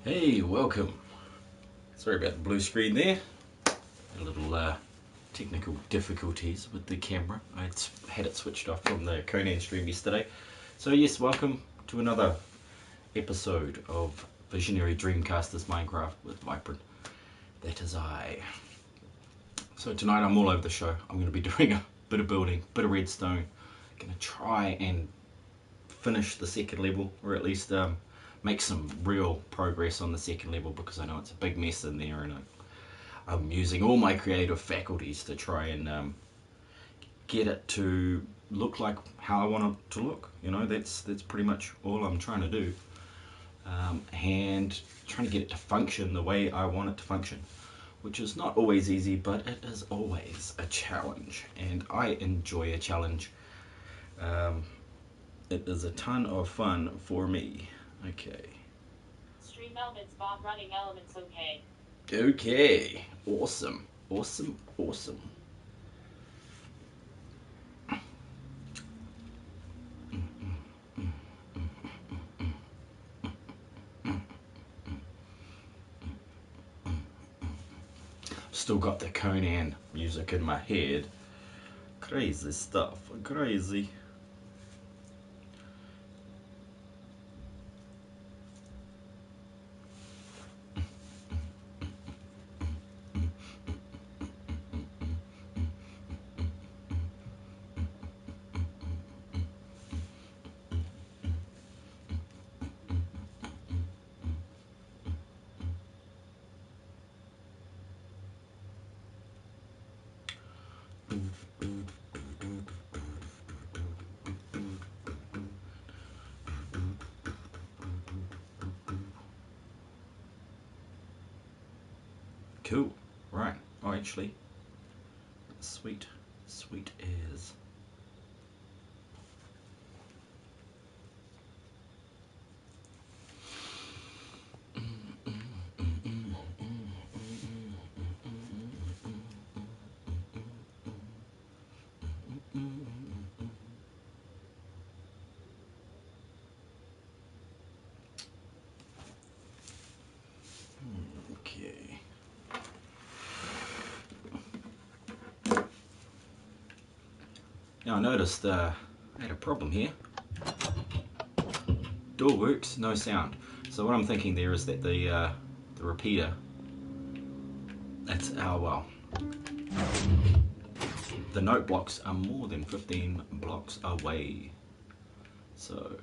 Hey, welcome. Sorry about the blue screen there. A little technical difficulties with the camera. I had it switched off from the Conan stream yesterday. So yes, welcome to another episode of Visionary Dreamcasters Minecraft with Vypran. That is I. So tonight I'm all over the show. I'm going to be doing a bit of building, bit of redstone. Going to try and finish the second level, or at least make some real progress on the second level, because I know it's a big mess in there, and I'm using all my creative faculties to try and get it to look like how I want it to look. You know, that's pretty much all I'm trying to do, and trying to get it to function the way I want it to function, which is not always easy, but it is always a challenge, and I enjoy a challenge. It is a ton of fun for me. Okay. Stream elements bomb running elements okay. Okay. Awesome. Awesome. Awesome. Still got the Conan music in my head. Crazy stuff. Crazy. Cool. Right. Oh, actually, sweet as. Okay. Now I noticed I had a problem here. Door works, no sound. So what I'm thinking there is that the repeater, that's well, the note blocks are more than 15 blocks away. So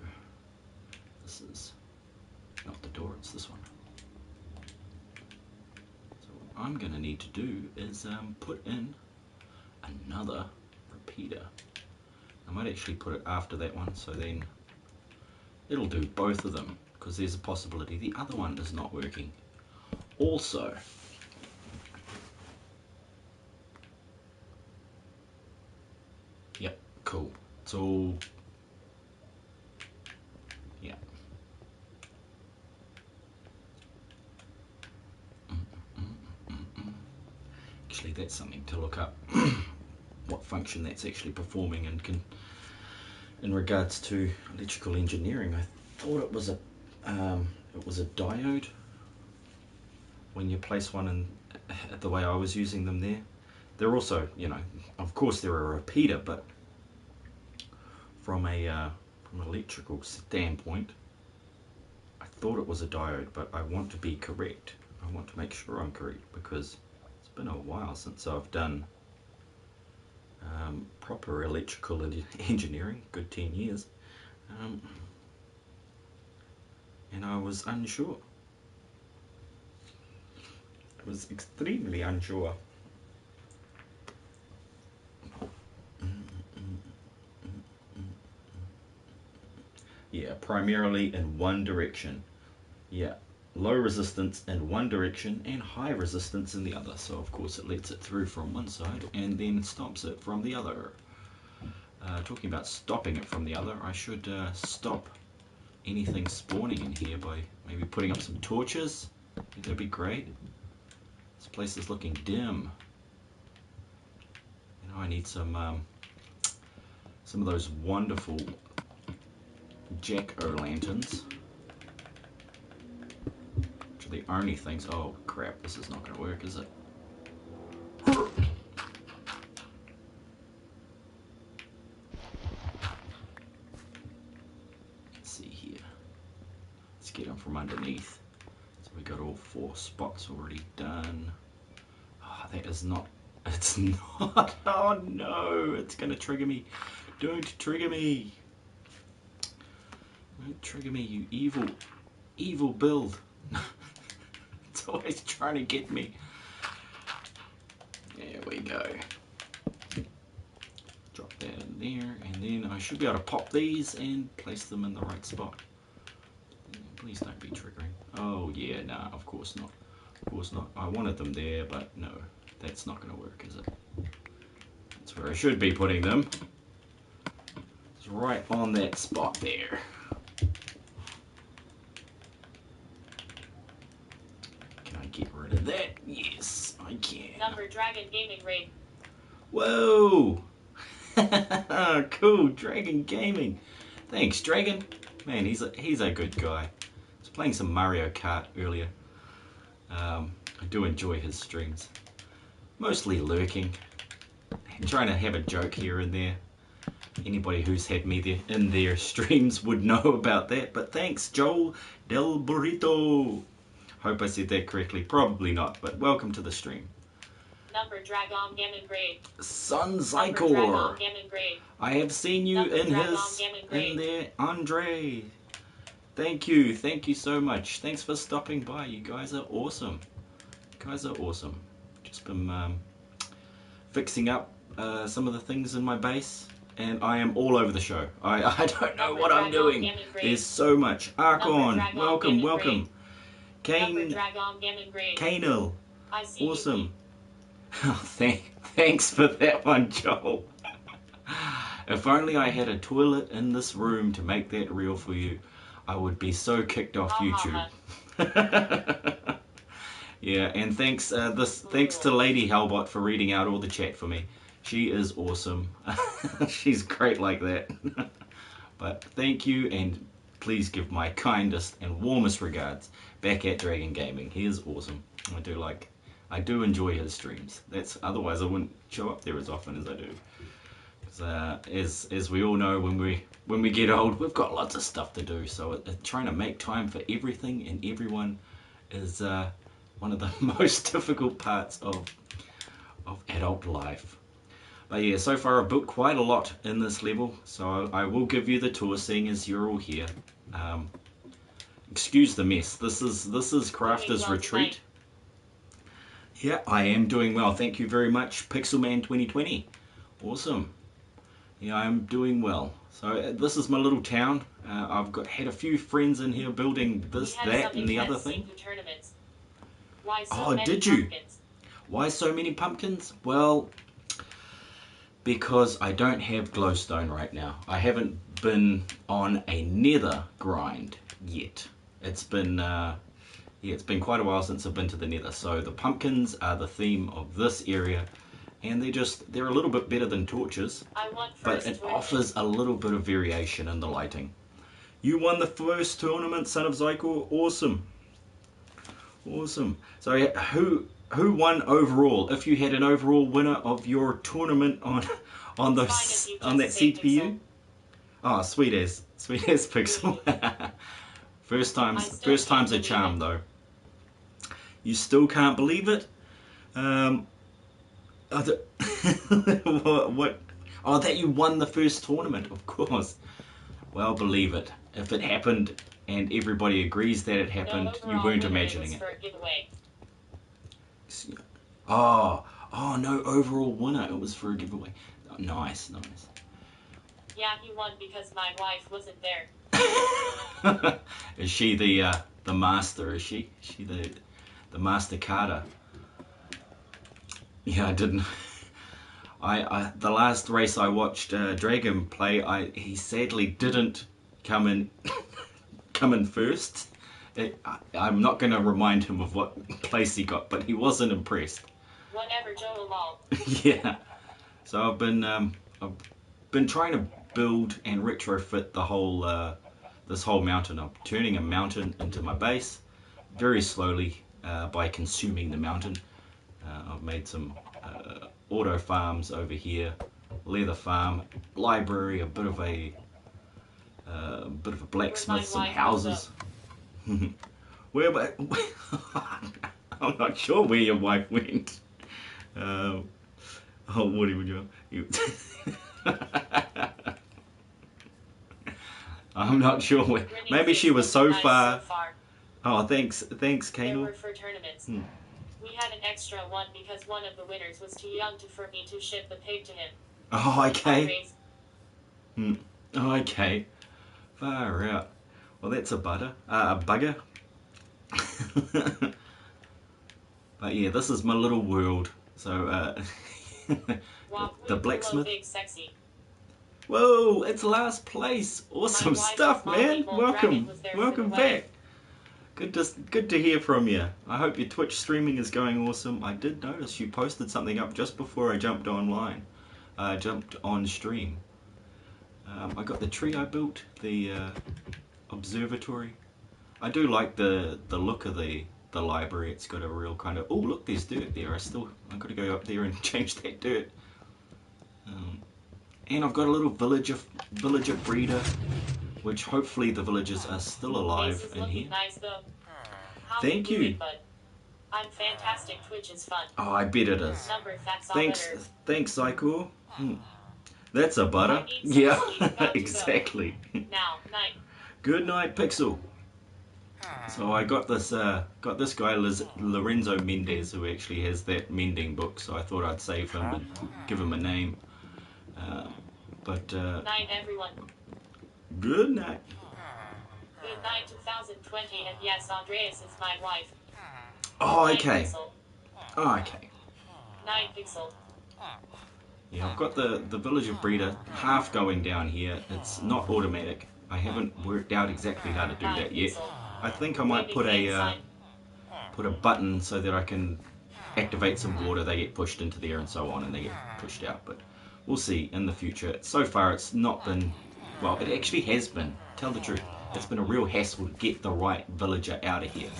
this is not the door, it's this one. So what I'm gonna need to do is put in another repeater. I might actually put it after that one, so then it'll do both of them, because there's a possibility the other one is not working also. Yep, cool. It's all, yeah. Actually, that's something to look up. What function that's actually performing in regards to electrical engineering. I thought it was a diode when you place one in, the way I was using them there. They're also, you know, of course they're a repeater, but from an electrical standpoint, I thought it was a diode, but I want to be correct. I want to make sure I'm correct, because it's been a while since I've done proper electrical engineering, good 10 years, and I was unsure. I was extremely unsure. Yeah, primarily in one direction. Yeah, low resistance in one direction and high resistance in the other. So of course it lets it through from one side and then stops it from the other. Talking about stopping it from the other, I should stop anything spawning in here by maybe putting up some torches. I think that'd be great. This place is looking dim. You know, I need some of those wonderful jack-o'-lanterns. the only things. Oh crap, this is not going to work, is it? Let's see here. Let's get them from underneath. So we got all 4 spots already done. Oh, that is not. It's not. Oh no, it's going to trigger me. Don't trigger me. Don't trigger me, you evil build. It's always trying to get me. There we go. Drop that in there, and then I should be able to pop these and place them in the right spot. Please don't be triggering. Oh yeah, nah, of course not. Of course not. I wanted them there, but no, that's not going to work, is it? That's where I should be putting them. It's right on that spot there. Get rid of that. Yes, I can. Number Dragon Gaming Raid. Whoa! Cool, Dragon Gaming. Thanks, Dragon. Man, he's a good guy. I was playing some Mario Kart earlier. I do enjoy his streams. Mostly lurking, trying to have a joke here and there. Anybody who's had me there in their streams would know about that. But thanks, Joel Del Burrito. Hope I said that correctly. Probably not, but welcome to the stream. Number Dragon Gaming Raid. Sun Zycor. I have seen you Number in Dragon his Gaming in Raid. there, Andre. Thank you so much. Thanks for stopping by. You guys are awesome. You guys are awesome. Just been fixing up some of the things in my base, and I am all over the show. I don't know what I'm doing. There's so much. Archon, welcome. Kane, Kanel, awesome. Oh, thanks for that one, Joel. If only I had a toilet in this room to make that real for you, I would be so kicked off YouTube. Yeah, and thanks to Lady Hellbot for reading out all the chat for me. She is awesome. She's great like that. But thank you, and please give my kindest and warmest regards back at Dragon Gaming. He is awesome. I do enjoy his streams. Otherwise I wouldn't show up there as often as I do. 'Cause, as we all know, when we get old, we've got lots of stuff to do. So trying to make time for everything and everyone is one of the most difficult parts of adult life. But yeah, so far I've built quite a lot in this level, so I will give you the tour, seeing as you're all here. Excuse the mess. This is Crafter's Retreat. Yeah, I am doing well. Thank you very much, Pixelman 2020. Awesome. Yeah, I'm doing well. So this is my little town. I've had a few friends in here building this, that, and the other thing. Why so Oh, many did you? pumpkins? Why so many pumpkins? Well, because I don't have glowstone right now. I haven't been on a nether grind yet. It's been it's been quite a while since I've been to the nether. So the pumpkins are the theme of this area, and they're a little bit better than torches, but it offers a little bit of variation in the lighting. You won the first tournament, Son of Zycor. Awesome. Awesome. So who won overall? If you had an overall winner of your tournament on that CPU? Oh, sweet as Pixel. first time's a charm though. You still can't believe it? What? Oh, that you won the first tournament, of course. Well, believe it. If it happened and everybody agrees that it happened, you weren't imagining it. Oh, no overall winner. It was for a giveaway. Oh, nice. Yeah, he won because my wife wasn't there. Is she the master? Is she the master carder? Yeah, I didn't. The last race I watched Dragon play, he sadly didn't come in first. I'm not going to remind him of what place he got, but he wasn't impressed. Whatever, Joe lol. Yeah. So I've been trying to build and retrofit the whole this whole mountain. I'm turning a mountain into my base, very slowly by consuming the mountain. I've made some auto farms over here, leather farm, library, a bit of a blacksmith, some houses. I'm not sure where your wife went. Oh, what would you? I'm not sure where. Maybe she was so far. Oh, thanks, They Kano. were for tournaments. We had an extra one because one of the winners was too young for me to ship the pig to him. Oh, okay. Okay. Far out. Well, that's a bugger. But yeah, this is my little world. So, the blacksmith. Big, sexy. Whoa, it's last place. Awesome stuff, man. Welcome back. Good to hear from you. I hope your Twitch streaming is going awesome. I did notice you posted something up just before I jumped online. Jumped on stream. I got the tree I built, the observatory. I do like the look of the library. It's got a real kind of, oh look, there's dirt there. I've got to go up there and change that dirt. And I've got a little villager breeder, which hopefully the villagers are still alive in here. Nice, Thank you. I'm fantastic. Twitch is fun. Oh, I bet it is. Thanks, Psycho. That's a butter. Yeah, exactly. Now, night. Good night, Pixel. So I got this guy Lorenzo Mendez, who actually has that mending book. So I thought I'd save him and give him a name. Night, everyone. Good night. Good night, 2020, and yes, Andreas is my wife. Oh, okay. Night, Oh, okay. Night, Pixel. Yeah, I've got the villager breeder half going down here. It's not automatic. I haven't worked out exactly how to do that yet. I think I might put a button so that I can activate some water. They get pushed into there and so on, and they get pushed out. But we'll see in the future. So far, it's not been. Well, it actually has been. Tell the truth, it's been a real hassle to get the right villager out of here.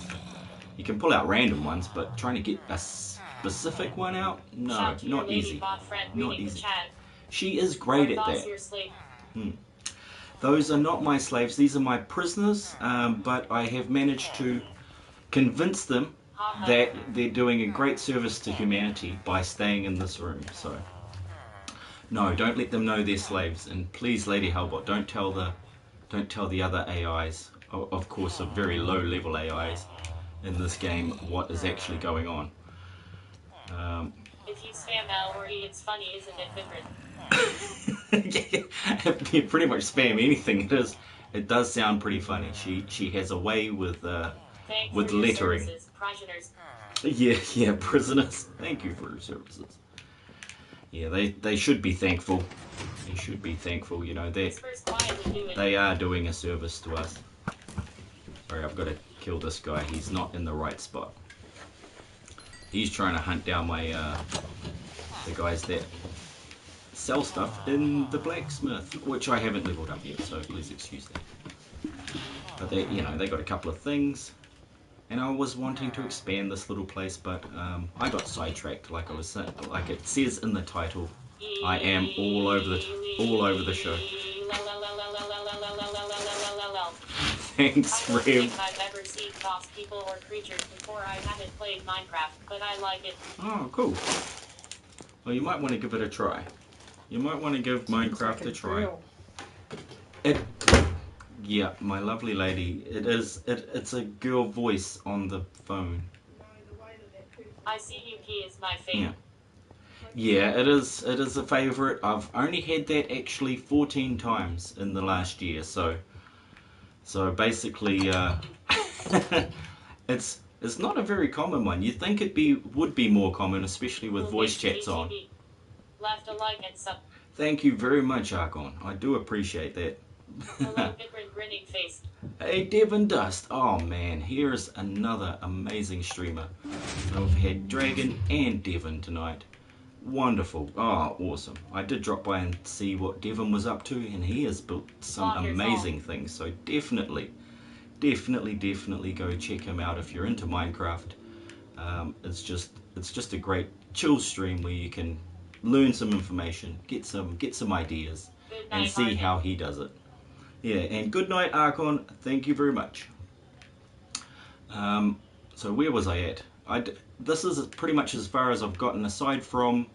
You can pull out random ones, but trying to get a specific one out, no, not easy. Not easy. She is great at that. Those are not my slaves, these are my prisoners, but I have managed to convince them that they're doing a great service to humanity by staying in this room. So, no, don't let them know they're slaves, and please, Lady Hellbot, don't tell the other AIs, of course, of very low-level AIs in this game, what is actually going on. If you spam L or E, it's funny, isn't it, Vypran? If you pretty much spam anything, it does sound pretty funny. She has a way with lettering. Yeah, prisoners. Thank you for your services. Yeah, they should be thankful. They should be thankful. You know, they are doing a service to us. Sorry, I've got to kill this guy. He's not in the right spot. He's trying to hunt down my the guys that sell stuff in the blacksmith, which I haven't leveled up yet, so please excuse that. But they got a couple of things, and I was wanting to expand this little place, but I got sidetracked. Like it says in the title, I am all over the show. Thanks, Rev. I don't think I've ever seen boss people or creatures before. I haven't played Minecraft, but I like it. Oh, cool. Well, you might want to give it a try. You might want to give Minecraft a try. Yeah, my lovely lady. It's a girl voice on the phone. ICUP is my favorite. Yeah, it is a favorite. I've only had that actually 14 times in the last year, so basically it's not a very common one. You'd think would be more common, especially with voice chats on. Left a like and sub. Thank you very much, Argon. I do appreciate that. Hello, Vypran grinning face. Hey, Devon Dust. Oh man, here's another amazing streamer. So we've had Dragon and Devon tonight. Wonderful. Oh, awesome. I did drop by and see what Devon was up to, and he has built some amazing things. So definitely definitely go check him out if you're into Minecraft. It's just a great chill stream where you can learn some information, get some ideas, and see how he does it. Yeah, and good night, Archon. Thank you very much. So where was I at? This is pretty much as far as I've gotten, aside from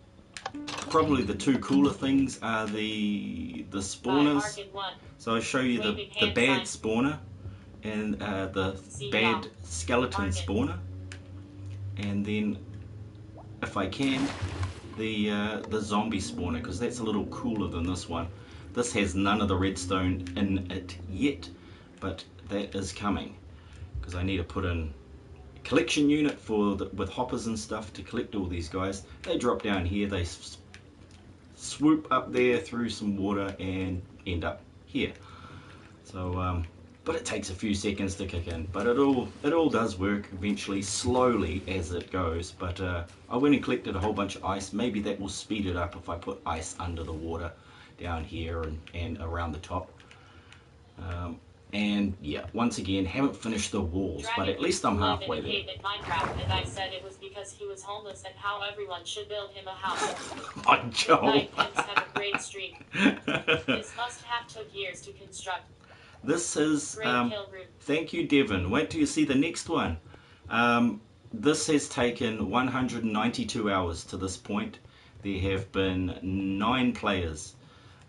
probably the two cooler things are the spawners. So I'll show you the bad spawner and the bad skeleton spawner, and then if I can the zombie spawner, because that's a little cooler than this one. This has none of the redstone in it yet, but that is coming, because I need to put in a collection unit for with hoppers and stuff to collect all these guys. They drop down here, they swoop up there through some water and end up here. So but it takes a few seconds to kick in, but it all does work eventually, slowly as it goes. But I went and collected a whole bunch of ice. Maybe that will speed it up if I put ice under the water down here and around the top. And yeah, once again, haven't finished the walls, but at least I'm halfway there. Minecraft, and I said it was because he was homeless and how everyone should build him a house. My Joel. Have a great stream. This must have took years to construct. This is, thank you, Devon. Wait till you see the next one. This has taken 192 hours to this point. There have been 9 players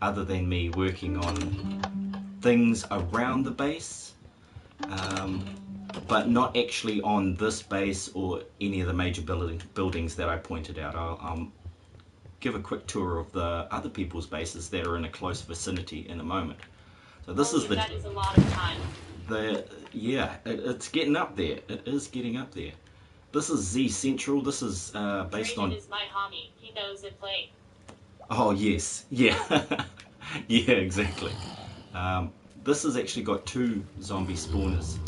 other than me working on things around the base, but not actually on this base or any of the major buildings that I pointed out. I'll give a quick tour of the other people's bases that are in a close vicinity in a moment. So this is that is a lot of time. Yeah, it's getting up there. It is getting up there. This is Z Central. This is based on. Is my homie. He knows it play. Oh yes, yeah, yeah, exactly. This has actually got 2 zombie spawners.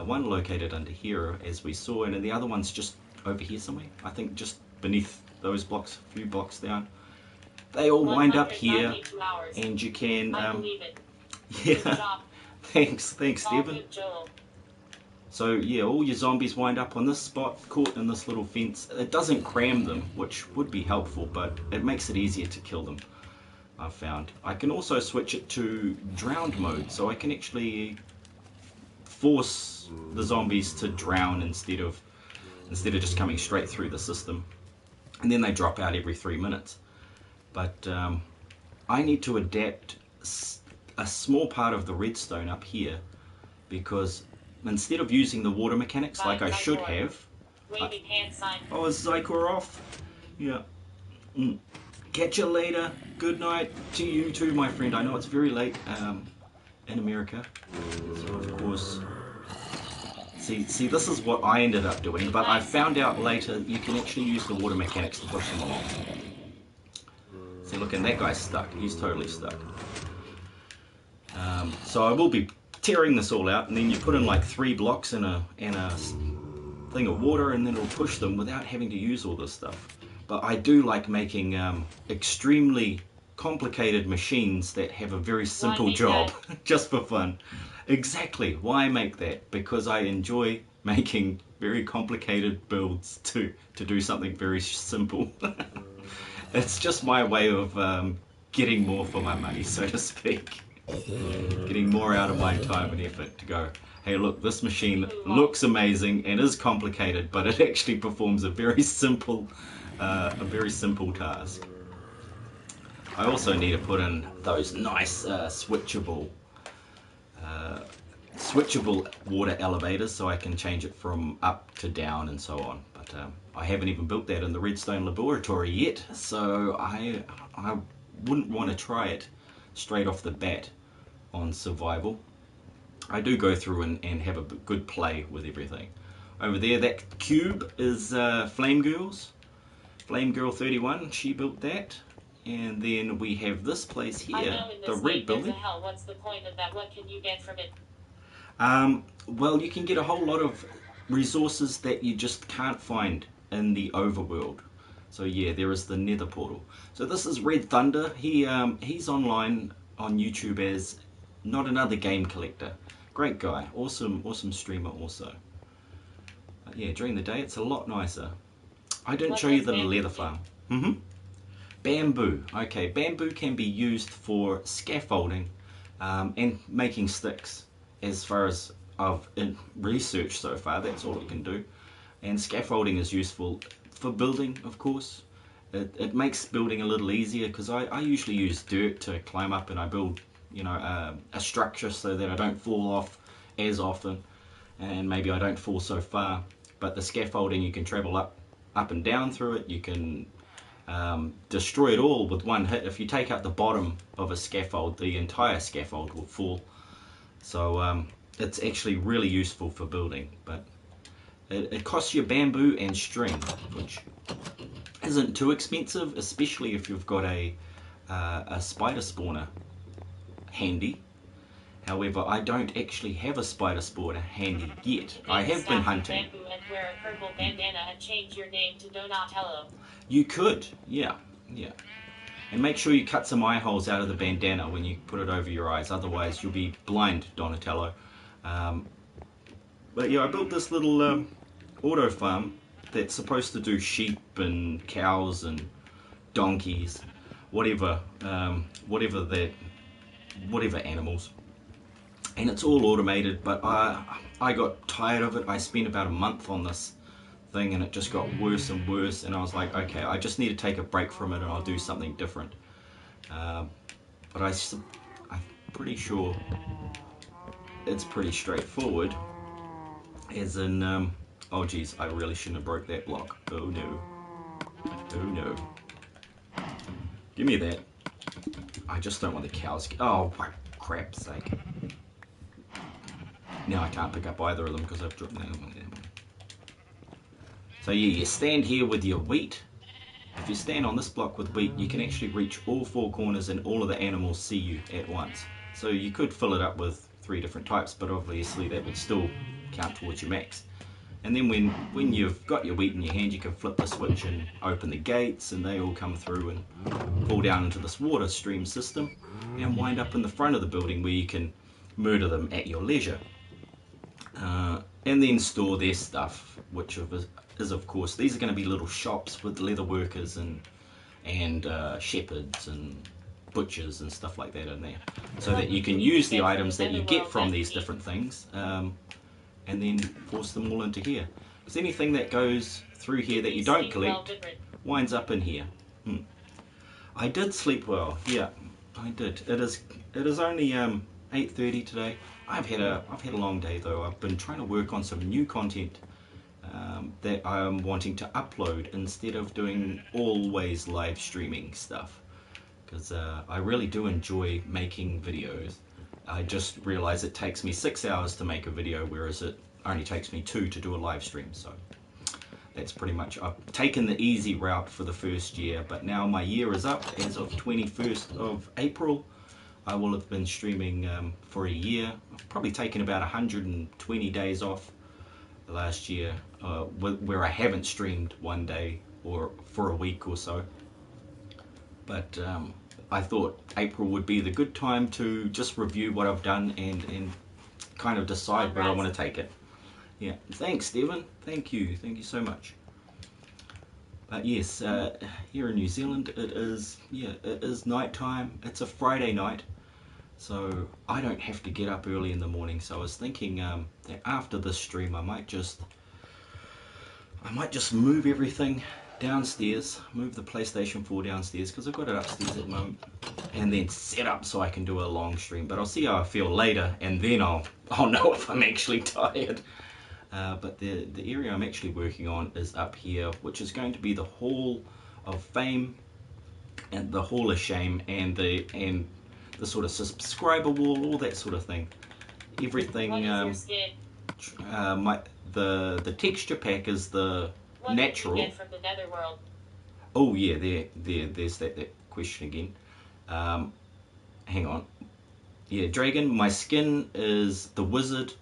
One located under here, as we saw, and the other one's just over here somewhere. I think just beneath those blocks, a few blocks down. They all wind up here, and you can. I believe it. Yeah, thanks, Devon. So yeah, all your zombies wind up on this spot, caught in this little fence. It doesn't cram them, which would be helpful, but it makes it easier to kill them, I've found. I can also switch it to drowned mode, so I can actually force the zombies to drown instead of just coming straight through the system. And then they drop out every 3 minutes. But I need to adapt a small part of the redstone up here, because instead of using the water mechanics like I should have. Oh, is Zykor off? Yeah. Catch you later. Good night to you too, my friend. I know it's very late in America. So of course, see, this is what I ended up doing, but I found out later you can actually use the water mechanics to push them along. See, look, and that guy's stuck. He's totally stuck. So I will be tearing this all out, and then you put in like 3 blocks in a thing of water, and then it'll push them without having to use all this stuff. But I do like making extremely complicated machines that have a very simple job, just for fun. Exactly. Why make that? Because I enjoy making very complicated builds to do something very simple. It's just my way of getting more for my money, so to speak. Getting more out of my time and effort to go, hey look, this machine looks amazing and is complicated, but it actually performs a very simple task. I also need to put in those nice switchable water elevators, so I can change it from up to down and so on. But I haven't even built that in the redstone laboratory yet, so I wouldn't want to try it straight off the bat on survival. I do go through and have a good play with everything. Over there, that cube is Flame Girl's. Flame Girl 31, she built that. And then we have this place here, the red building. What's the point of that? What can you get from it? Well, you can get a whole lot of resources that you just can't find in the overworld. So yeah, there is the Nether portal. So this is Red Thunder. He's online on YouTube as Not Another Game Collector. Great guy, awesome streamer also. But yeah, during the day it's a lot nicer. I didn't show you the leather farm. Bamboo. Okay, bamboo can be used for scaffolding and making sticks. As far as I've researched so far, that's all it can do. And scaffolding is useful for building, of course. It makes building a little easier, because I usually use dirt to climb up, and I build, you know, a structure so that I don't fall off as often, and maybe I don't fall so far. But the scaffolding, you can travel up and down through it. You can destroy it all with one hit. If you take out the bottom of a scaffold, the entire scaffold will fall. So it's actually really useful for building, but it costs you bamboo and string, which isn't too expensive, especially if you've got a spider spawner handy. However, I don't actually have a spider spawner handy yet. I have been hunting. Bamboo and wear a purple bandana and change your name to Donatello. You could, yeah. And make sure you cut some eye holes out of the bandana when you put it over your eyes, otherwise you'll be blind, Donatello. But yeah, I built this little auto farm that's supposed to do sheep and cows and donkeys, whatever animals. And it's all automated, but I got tired of it. I spent about a month on this thing, and it just got worse and worse, and I was like, okay, I just need to take a break from it, and I'll do something different. But I'm pretty sure it's pretty straightforward, as in, oh geez, I really shouldn't have broke that block. Oh no. Oh no. Give me that. I just don't want the cows. Oh, for crap's sake. Now I can't pick up either of them because I've dropped them. So yeah, you stand here with your wheat. If you stand on this block with wheat, you can actually reach all four corners and all of the animals see you at once. So you could fill it up with 3 different types, but obviously that would still count towards your max. And then when you've got your wheat in your hand, you can flip the switch and open the gates, and they all come through and fall down into this water stream system and wind up in the front of the building, where you can murder them at your leisure. And then store their stuff, which is of course, these are going to be little shops with leather workers and shepherds and butchers and stuff like that in there, so that you can use the items that you get from these different things and then force them all into here. Because anything that goes through here that you don't collect winds up in here. I did sleep well, yeah, I did. It is only 8:30 today. I've had a long day though. I've been trying to work on some new content that I'm wanting to upload instead of doing always live streaming stuff, because I really do enjoy making videos. I just realize it takes me 6 hours to make a video, whereas it only takes me 2 to do a live stream. So that's pretty much, I've taken the easy route for the first year, but now my year is up. As of 21st of April, I will have been streaming for a year. I've probably taken about 120 days off last year, where I haven't streamed one day or for a week or so. But I thought April would be the good time to just review what I've done and kind of decide where I want to take it. Yeah, thanks, Devon. Thank you so much. But yes, here in New Zealand, it is night time. It's a Friday night, so I don't have to get up early in the morning. So I was thinking that after this stream, I might just move everything downstairs, move the PlayStation 4 downstairs, because I've got it upstairs at the moment, and then set up so I can do a long stream. But I'll see how I feel later, and then I'll know if I'm actually tired. But the area I'm actually working on is up here, which is going to be the Hall of Fame and the Hall of Shame and the sort of subscriber wall, all that sort of thing. Everything. What is your skin? The texture pack is the natural. What did you get from the netherworld? Oh yeah, there's that question again. Hang on. Yeah, Dragon, my skin is the wizard,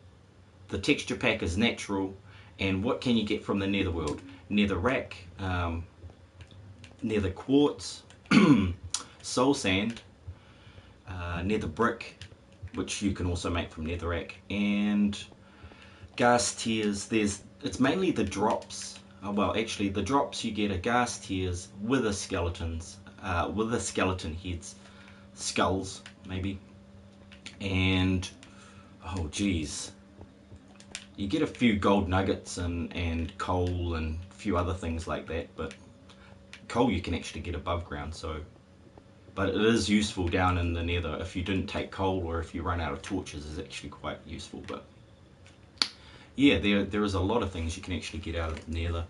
the texture pack is natural, and what can you get from the netherworld? Netherrack, nether quartz, soul sand, nether brick, which you can also make from netherrack, and gas tears. It's mainly the drops. Oh, well, actually, the drops you get are gas tears, wither skeletons, wither skeleton heads, skulls maybe, and oh geez, you get a few gold nuggets and coal and a few other things like that. But coal you can actually get above ground, so. But it is useful down in the nether. If you didn't take coal or if you run out of torches, it's actually quite useful. But yeah, there is a lot of things you can actually get out of the nether.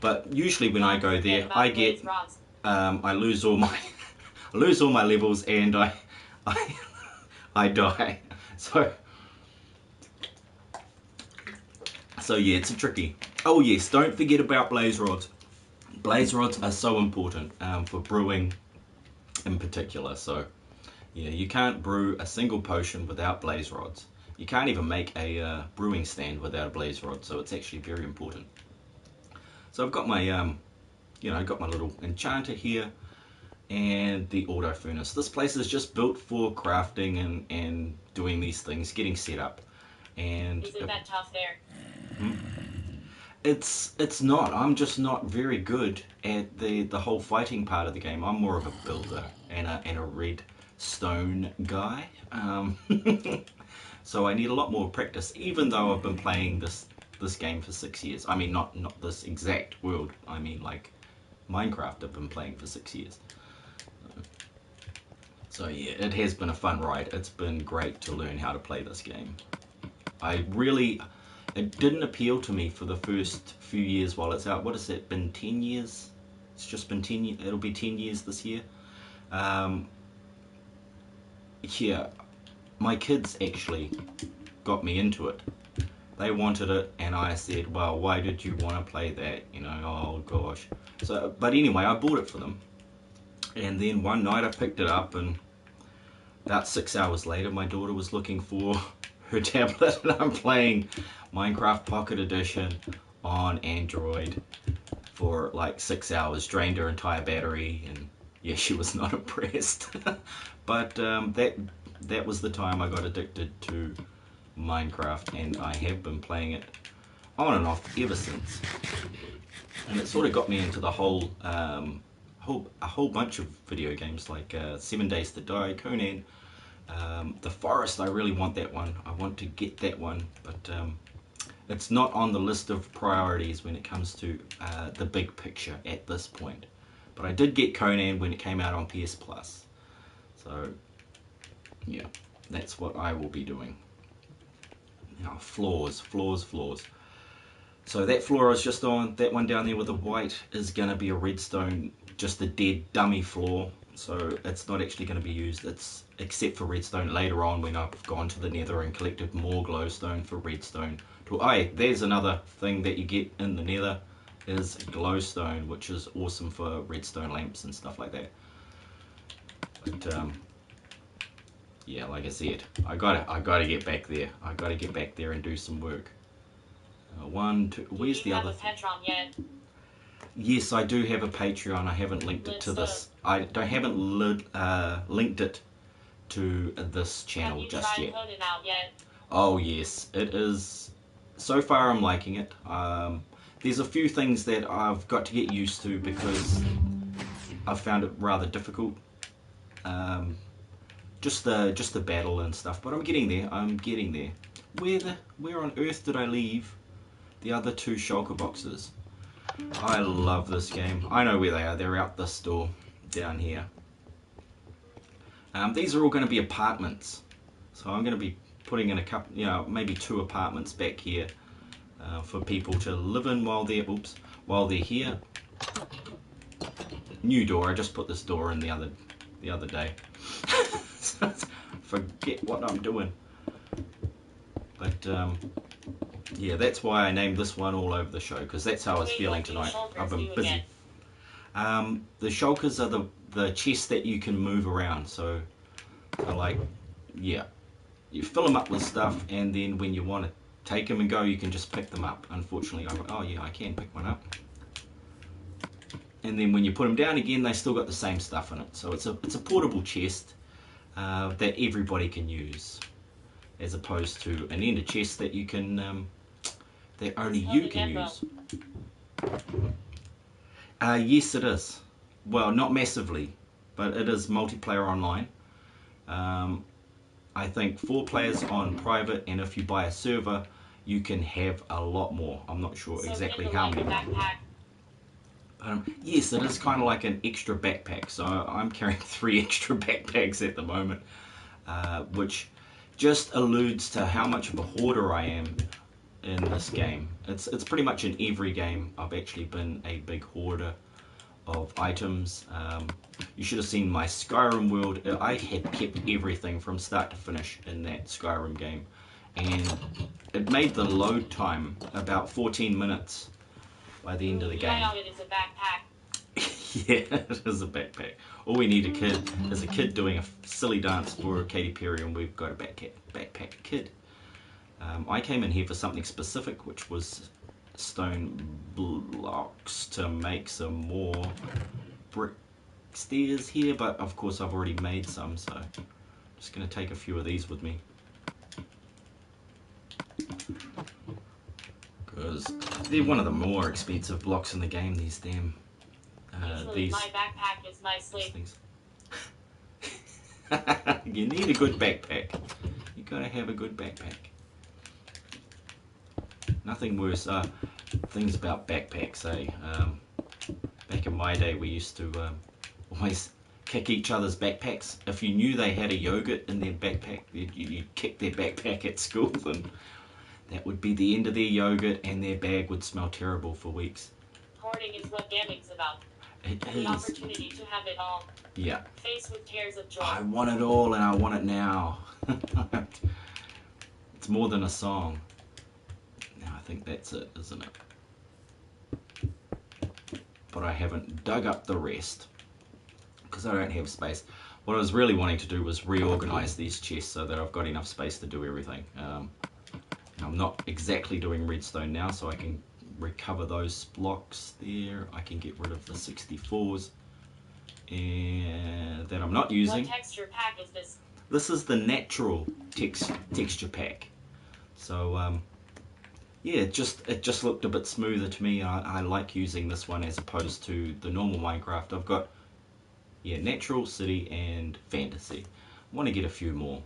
But usually when I go there, I get I lose all my I lose all my levels and I die. So yeah, it's a tricky. Oh yes, don't forget about blaze rods. Blaze rods are so important for brewing in particular. So yeah, you can't brew a single potion without blaze rods. You can't even make a brewing stand without a blaze rod, so it's actually very important. So I've got my I've got my little enchanter here and the auto furnace. This place is just built for crafting and doing these things, getting set up. And isn't that tough there? It's not. I'm just not very good at the whole fighting part of the game. I'm more of a builder and a redstone guy. So I need a lot more practice, even though I've been playing this game for 6 years. I mean, not this exact world. I mean, like Minecraft I've been playing for 6 years. So yeah, it has been a fun ride. It's been great to learn how to play this game. It didn't appeal to me for the first few years while it's out. What has it been, 10 years? It's just been 10 years. It'll be 10 years this year. Yeah, my kids actually got me into it. They wanted it, and I said, well, why did you want to play that? Oh gosh. So, but anyway, I bought it for them. And then one night I picked it up, and about 6 hours later, my daughter was looking for her tablet, and I'm playing Minecraft Pocket Edition on Android for like 6 hours, drained her entire battery, and yeah, she was not impressed. But that was the time I got addicted to Minecraft, and I have been playing it on and off ever since. And it sort of got me into the whole a whole bunch of video games like 7 Days to Die, Conan, The Forest. I really want that one. I want to get that one, but it's not on the list of priorities when it comes to the big picture at this point. But I did get Conan when it came out on PS Plus. So yeah, that's what I will be doing. Now, floors. So that floor I was just on, that one down there with the white, is going to be a redstone, just a dead dummy floor. So it's not actually going to be used. It's except for redstone later on when I've gone to the nether and collected more glowstone for redstone. There's another thing that you get in the nether is glowstone, which is awesome for redstone lamps and stuff like that. But yeah, like I said, I gotta get back there. I gotta get back there and do some work. One, two. Where's the other? Do you have a Patreon yet? Yes, I do have a Patreon. I haven't linked it to this. I haven't linked it to this channel just yet. Have you tried Conan out yet? Oh yes, it is. So far, I'm liking it. There's a few things that I've got to get used to because I've found it rather difficult. Just the battle and stuff, but I'm getting there. Where on earth did I leave the other two shulker boxes? I love this game. I know where they are. They're out this door down here. These are all going to be apartments, so I'm going to be putting in a couple, maybe 2 apartments back here for people to live in while they're here. New door. I just put this door in the other day. Forget what I'm doing. But yeah, that's why I named this one All Over the Show, because that's how I was feeling tonight. I've been busy. The shulkers are the chests that you can move around. So like, yeah, you fill them up with stuff, and then when you want to take them and go, you can just pick them up. Unfortunately, I can pick one up. And then when you put them down again, they still got the same stuff in it. So it's a portable chest. that everybody can use, as opposed to an ender chest that you can that only you can use. Yes, it is. Well, not massively, but it is multiplayer online. I think 4 players on private, and if you buy a server, you can have a lot more. I'm not sure exactly how many. Yes, it is kind of like an extra backpack. So I'm carrying 3 extra backpacks at the moment, which just alludes to how much of a hoarder I am in this game. It's pretty much in every game I've actually been a big hoarder of items. You should have seen my Skyrim world. I had kept everything from start to finish in that Skyrim game, and it made the load time about 14 minutes by the end of the game. It is a backpack. Yeah, it is a backpack. All we need is a kid doing a silly dance for Katy Perry, and we've got a backpack kid. I came in here for something specific, which was stone blocks to make some more brick stairs here, but of course I've already made some, so I'm just going to take a few of these with me, because they're one of the more expensive blocks in the game, these damn these my backpack is my slave. Things. You need a good backpack. You gotta have a good backpack. Nothing worse. Things about backpacks, eh? Back in my day, we used to always kick each other's backpacks. If you knew they had a yogurt in their backpack, you'd kick their backpack at school, and that would be the end of their yogurt, and their bag would smell terrible for weeks. Hoarding is what gaming's about. It the is. Opportunity to have it all. Yeah. Faced with tears of joy. I want it all, and I want it now. It's more than a song. Now I think that's it, isn't it? But I haven't dug up the rest because I don't have space. What I was really wanting to do was reorganize these chests so that I've got enough space to do everything. I'm not exactly doing redstone now, so I can recover those blocks there. I can get rid of the 64s and that I'm not using. What texture pack is this? This is the natural texture pack. So yeah, it just looked a bit smoother to me. I like using this one as opposed to the normal Minecraft. I've got natural, city, and fantasy. I want to get a few more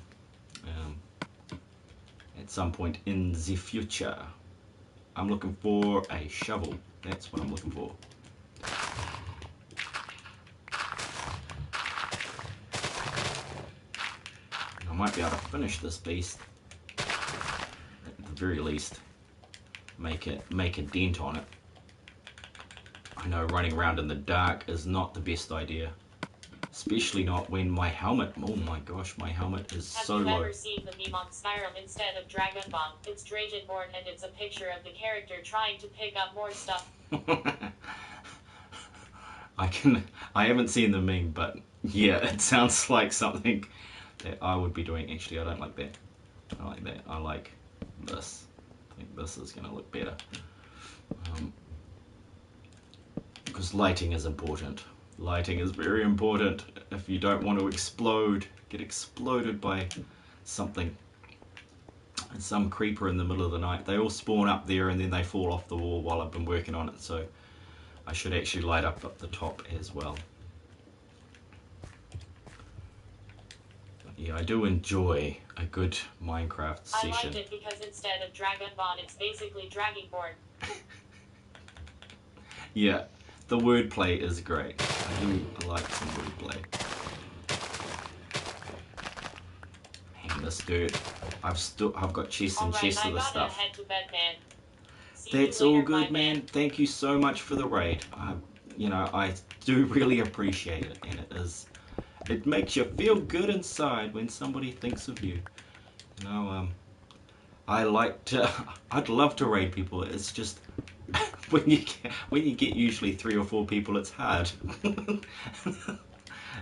at some point in the future. I'm looking for a shovel. That's what I'm looking for. I might be able to finish this beast. At the very least, make a dent on it. I know running around in the dark is not the best idea. Especially not when my helmet, oh my gosh, my helmet is so low. Have you ever seen the meme on Skyrim instead of Dragon Bomb? It's Dragonborn and it's a picture of the character trying to pick up more stuff. I haven't seen the meme, but yeah, it sounds like something that I would be doing. Actually, I don't like that. I like that. I like this. I think this is going to look better. Because lighting is important. Lighting is very important. If you don't want to get exploded by something, some creeper in the middle of the night. They all spawn up there and then they fall off the wall while I've been working on it, so I should actually light up the top as well. But yeah, I do enjoy a good Minecraft session. I liked it because instead of Dragonborn, it's basically Dragonborn. Yeah. The wordplay is great. I do like some wordplay. Man, this dirt. I've got chests and chests of the stuff. Head to bed, man. That's all good, man. Thank you so much for the raid. I do really appreciate it, and it makes you feel good inside when somebody thinks of you. I'd love to raid people. It's just when you get usually 3 or 4 people, it's hard.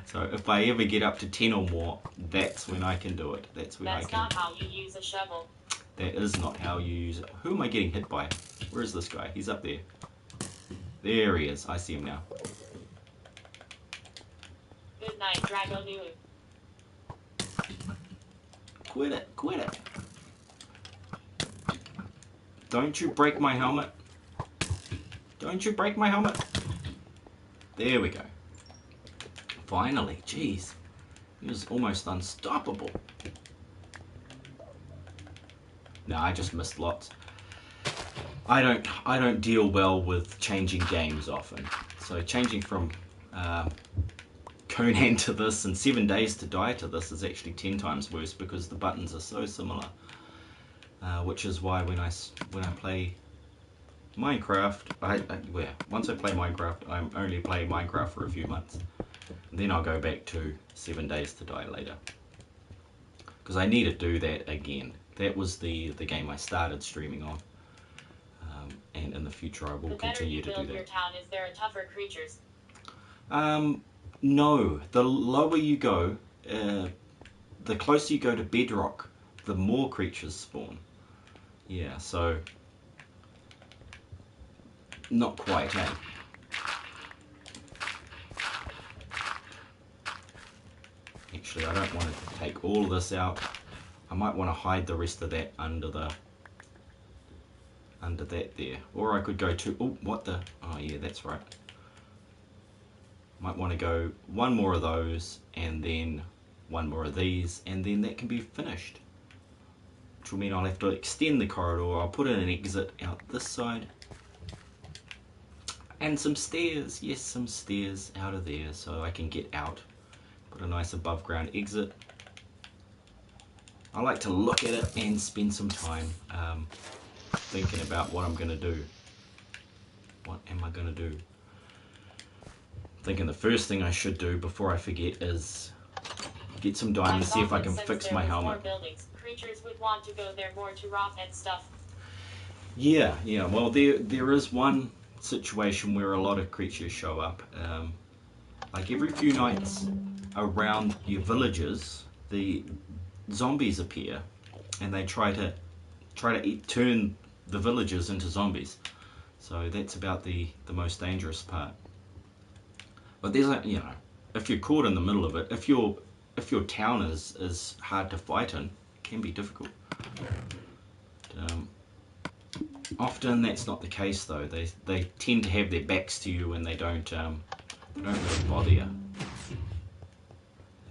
So if I ever get up to 10 or more, that's when I can do it. That's not how you use a shovel. That is not how you use it. Who am I getting hit by? Where is this guy? He's up there. There he is. I see him now. Good night, Dragonoo. Quit it. Quit it. Don't you break my helmet. Don't you break my helmet. There we go. Finally, jeez. He was almost unstoppable. No, I just missed lots. I don't deal well with changing games often. So changing from Conan to this and 7 Days to Die to this is actually 10 times worse because the buttons are so similar. Which is why when I play Minecraft, once I play Minecraft, I'm only playing Minecraft for a few months. Then I'll go back to 7 Days to Die later. Because I need to do that again. That was the game I started streaming on. And in the future I will continue to do that. The better you build your town, is there tougher creatures? No. The lower you go, the closer you go to bedrock, the more creatures spawn. Yeah, so not quite, eh? Actually, I don't want to take all of this out. I might want to hide the rest of that under that there. Or I could go to, oh yeah, that's right. Might want to go one more of those and then one more of these, and then that can be finished. Which will mean I'll have to extend the corridor. I'll put in an exit out this side. And some stairs, yes, some stairs out of there so I can get out. Put a nice above ground exit. I like to look at it and spend some time thinking about what I'm going to do. What am I going to do? Thinking the first thing I should do before I forget is get some diamonds, see if I can fix my helmet. Creatures would want to go there more to rob and stuff. Yeah, well there is one situation where a lot of creatures show up. Like every few nights around your villages, the zombies appear and they try to turn the villagers into zombies. So that's about the most dangerous part. But there's if you're caught in the middle of it, if your town is hard to fight in, it can be difficult. Often that's not the case though. They tend to have their backs to you and they don't really bother you.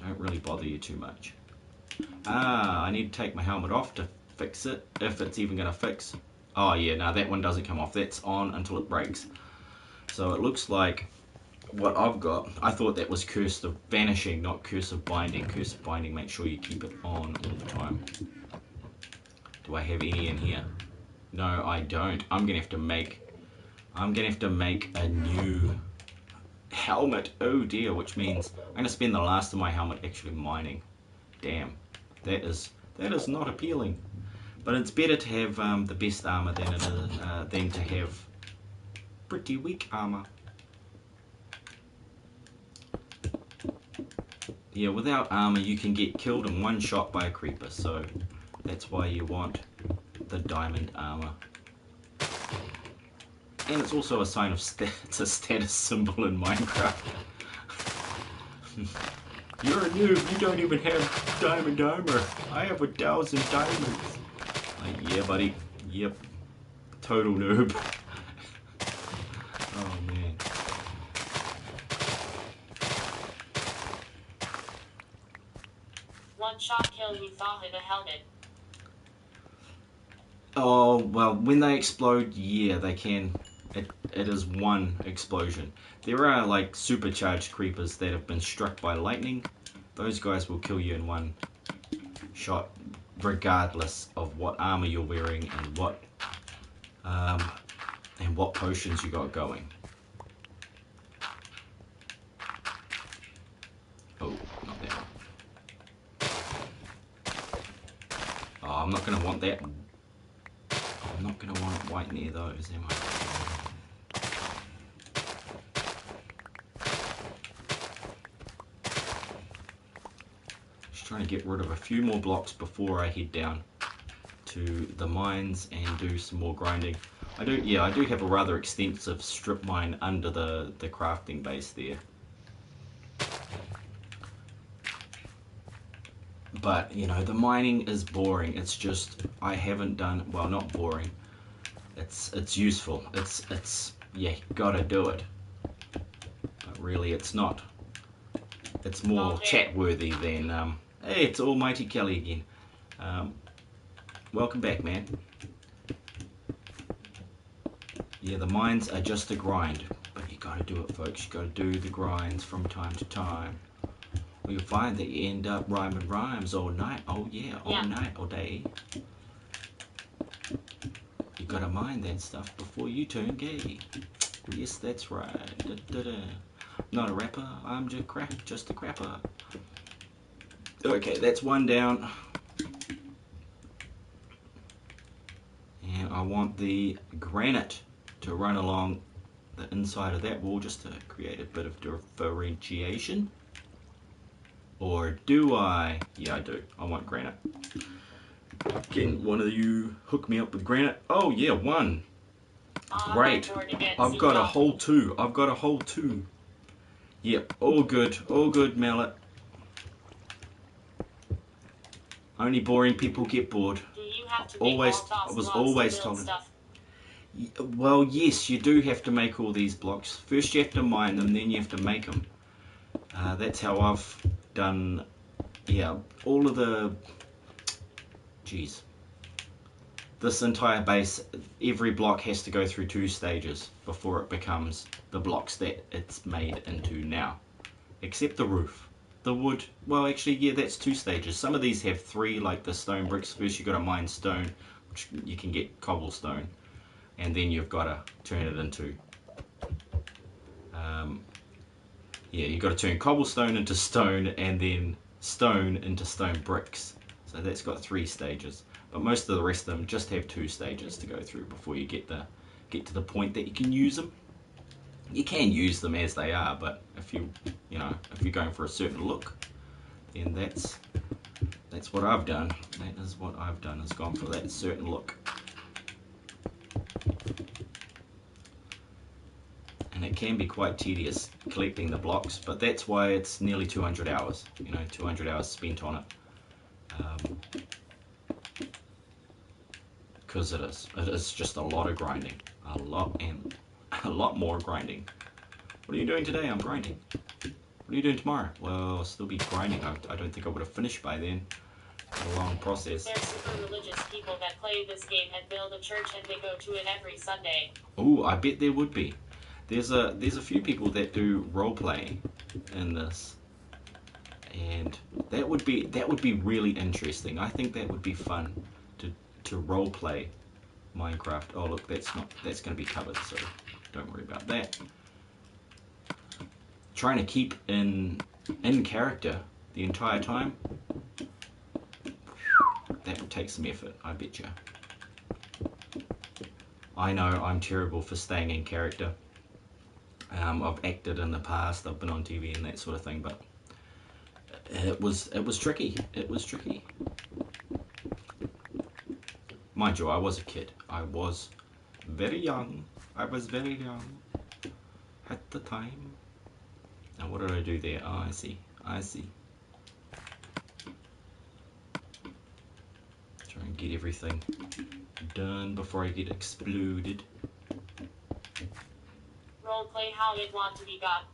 They don't really bother you too much. I need to take my helmet off to fix it, if it's even going to fix. Oh yeah, no, that one doesn't come off. That's on until it breaks. So it looks like what I've got, I thought that was Curse of Vanishing, not Curse of Binding. Curse of Binding, make sure you keep it on all the time. Do I have any in here? No, I don't. I'm gonna have to make a new helmet. Oh dear, which means I'm gonna spend the last of my helmet actually mining. Damn, that is not appealing. But it's better to have the best armor than to have pretty weak armor. Yeah, without armor you can get killed in one shot by a creeper, so that's why you want the diamond armor. And it's also a sign of it's a status symbol in Minecraft. You're a noob, you don't even have diamond armor. I have 1,000 diamonds. Like, yeah buddy, yep. Total noob. Oh man. One shot kill you saw in a helmet. Oh, well, when they explode, yeah, they can. It is one explosion. There are, like, supercharged creepers that have been struck by lightning. Those guys will kill you in one shot, regardless of what armor you're wearing and what potions you got going. Oh, not that one. Oh, I'm not going to want that. I'm not going to want it right near those, am I? Just trying to get rid of a few more blocks before I head down to the mines and do some more grinding. I do have a rather extensive strip mine under the crafting base there. But you know, the mining is boring. It's just, I haven't done, well, not boring. It's useful. It's yeah, gotta do it. But really, it's not. It's more chat worthy than hey, it's Almighty Kelly again. Welcome back, man. Yeah, the mines are just a grind, but you gotta do it, folks. You gotta do the grinds from time to time. Or you'll find that you end up rhyming rhymes all night. Oh yeah, all night, all day. You gotta mine that stuff before you turn gay. Yes, that's right. Da, da, da. Not a rapper, I'm just a crapper. Okay, that's one down. And I want the granite to run along the inside of that wall just to create a bit of differentiation. Or do I? Yeah, I do. I want granite. Can one of you hook me up with granite? Oh yeah, one. Great. I've got a whole two. I've got a whole two. Yep, all good, Mallet. Only boring people get bored. Do you have to Always, I was always told. Well, yes, you do have to make all these blocks. First you have to mine them, then you have to make them. That's how I've done, yeah, all of the, geez. This entire base, every block has to go through 2 stages before it becomes the blocks that it's made into now. Except the roof. The wood, well actually, yeah, that's 2 stages. Some of these have 3, like the stone bricks. First you've got to mine stone, which you can get cobblestone. And then you've got to turn it into, yeah, you've got to turn cobblestone into stone, and then stone into stone bricks. So that's got 3 stages. But most of the rest of them just have 2 stages to go through before you get to the point that you can use them. You can use them as they are, but if you know, if you're going for a certain look, then that's what I've done. That is what I've done, is gone for that certain look. And it can be quite tedious collecting the blocks, but that's why it's nearly 200 hours. You know, 200 hours spent on it. Because it is just a lot of grinding. A lot more grinding. What are you doing today? I'm grinding. What are you doing tomorrow? Well, I'll still be grinding. I don't think I would have finished by then. A long process. There's super religious people that play this game and build a church and they go to it every Sunday. Ooh, I bet there would be. There's a few people that do role playing in this, and that would be really interesting. I think that would be fun to role play Minecraft. Oh look, that's going to be covered, so don't worry about that. Trying to keep in character the entire time, that would take some effort, I bet you. I know I'm terrible for staying in character. I've acted in the past, I've been on TV and that sort of thing, but it was tricky. It was tricky. Mind you, I was a kid. I was very young. I was very young at the time. Now what did I do there? Oh, I see. Try and get everything done before I get exploded. Roleplay how it want to be got.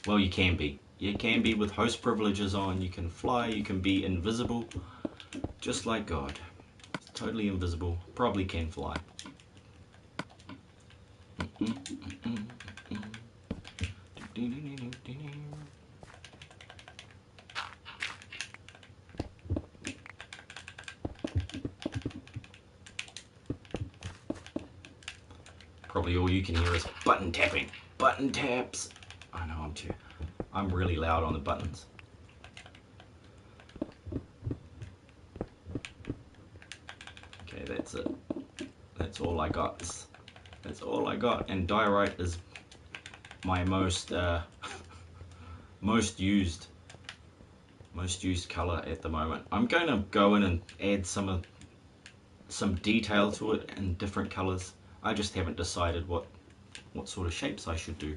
Well, you can be. You can be with host privileges on. You can fly. You can be invisible, just like God. Totally invisible. Probably can fly. Probably all you can hear is button tapping. Button taps. I know I'm really loud on the buttons. Okay, that's it. That's all I got. That's all I got. And diorite is my most used color at the moment. I'm going to go in and add some detail to it in different colors. I just haven't decided what sort of shapes I should do.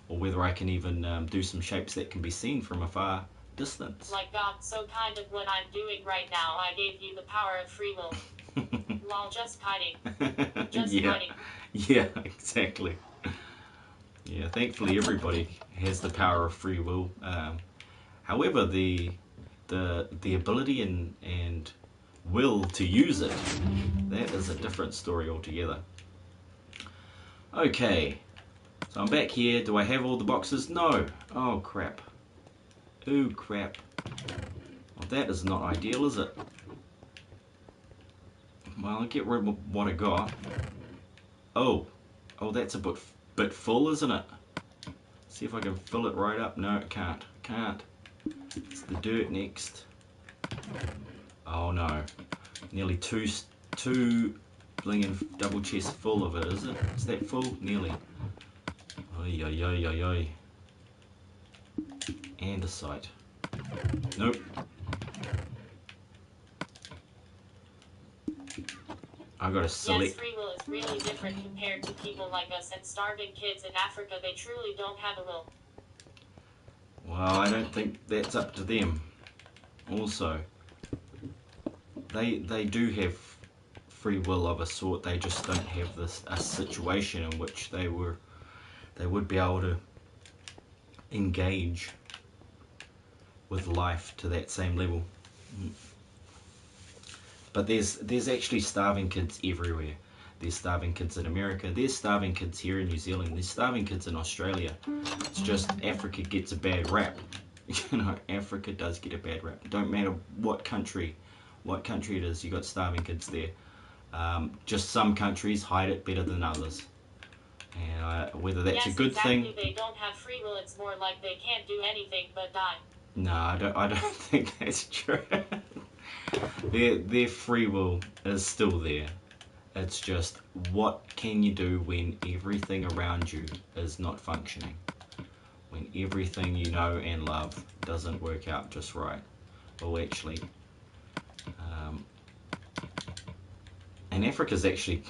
or whether I can even do some shapes that can be seen from a far distance. Like God, so kind of what I'm doing right now. I gave you the power of free will. Lol, just kidding. Just Yeah, kidding. yeah, exactly. Yeah, thankfully everybody has the power of free will. However, the ability and will to use it, that is a different story altogether. Okay, so I'm back here. Do I have all the boxes? No. Oh crap. Ooh crap. Well, that is not ideal, is it? Well, I'll get rid of what I got. Oh, that's a bit full, isn't it? See if I can fill it right up. No, it can't. It's the dirt next. Oh no, nearly two blingin' double chest full of it, is it? Is that full? Nearly. Oy, oy, oy, oy, oy. Andesite. Nope. I gotta select. Yes, free will is really different compared to people like us and starving kids in Africa. They truly don't have a will. Well, I don't think that's up to them. Also, they do have free will of a sort. They just don't have a situation in which they would be able to engage with life to that same level. But there's actually starving kids everywhere. There's starving kids in America. There's starving kids here in New Zealand. There's starving kids in Australia. It's just Africa gets a bad rap. You know, Africa does get a bad rap. Don't matter what country it is, you got starving kids there. Just some countries hide it better than others. And whether that's yes, a good exactly. thing. They don't have free will. It's more like they can't do anything but die. No, I don't think that's true. Their free will is still there. It's just, what can you do when everything around you is not functioning? When everything you know and love doesn't work out just right? Well, actually, and Africa's actually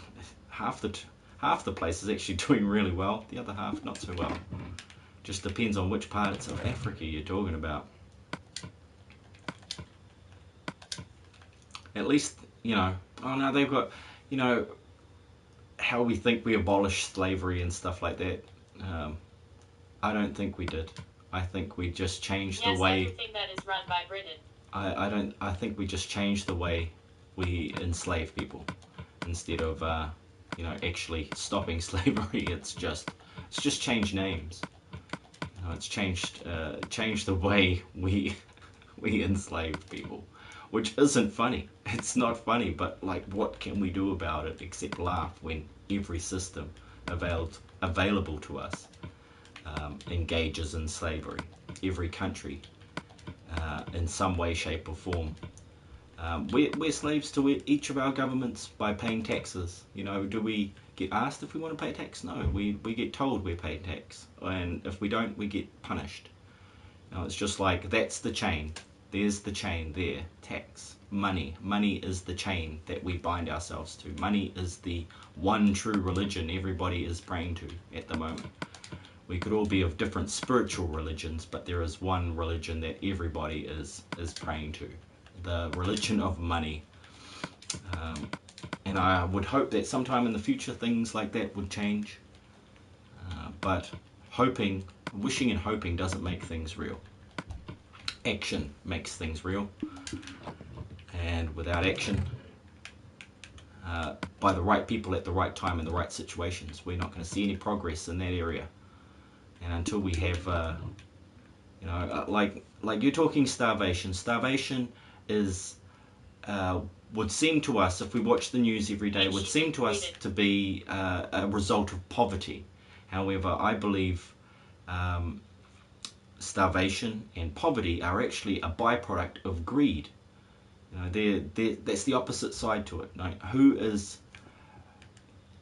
half the place is actually doing really well. The other half not so well. Just depends on which parts of Africa you're talking about. At least, you know, oh no, they've got, you know, how we think we abolished slavery and stuff like that. I don't think we did. I think we just changed the way. Everything that is run by Britain. I think we just changed the way we enslave people instead of, you know, actually stopping slavery. It's just changed names. You know, it's changed the way we enslave people. Which isn't funny. It's not funny, but like, what can we do about it except laugh when every system available to us engages in slavery? Every country, in some way, shape, or form. We're slaves to each of our governments by paying taxes. You know, do we get asked if we want to pay tax? No, we get told we're paying tax, and if we don't, we get punished. You know, it's just like, that's the chain. There's the chain there. Tax. Money. Money is the chain that we bind ourselves to. Money is the one true religion everybody is praying to at the moment. We could all be of different spiritual religions, but there is one religion that everybody is praying to. The religion of money. And I would hope that sometime in the future things like that would change. But wishing and hoping doesn't make things real. Action makes things real, and without action, by the right people at the right time in the right situations, we're not going to see any progress in that area. And until we have, you know, like you're talking starvation. Starvation is would seem to us, if we watch the news every day, would seem to us to be a result of poverty. However, I believe starvation and poverty are actually a byproduct of greed. You know, that's the opposite side to it. Like,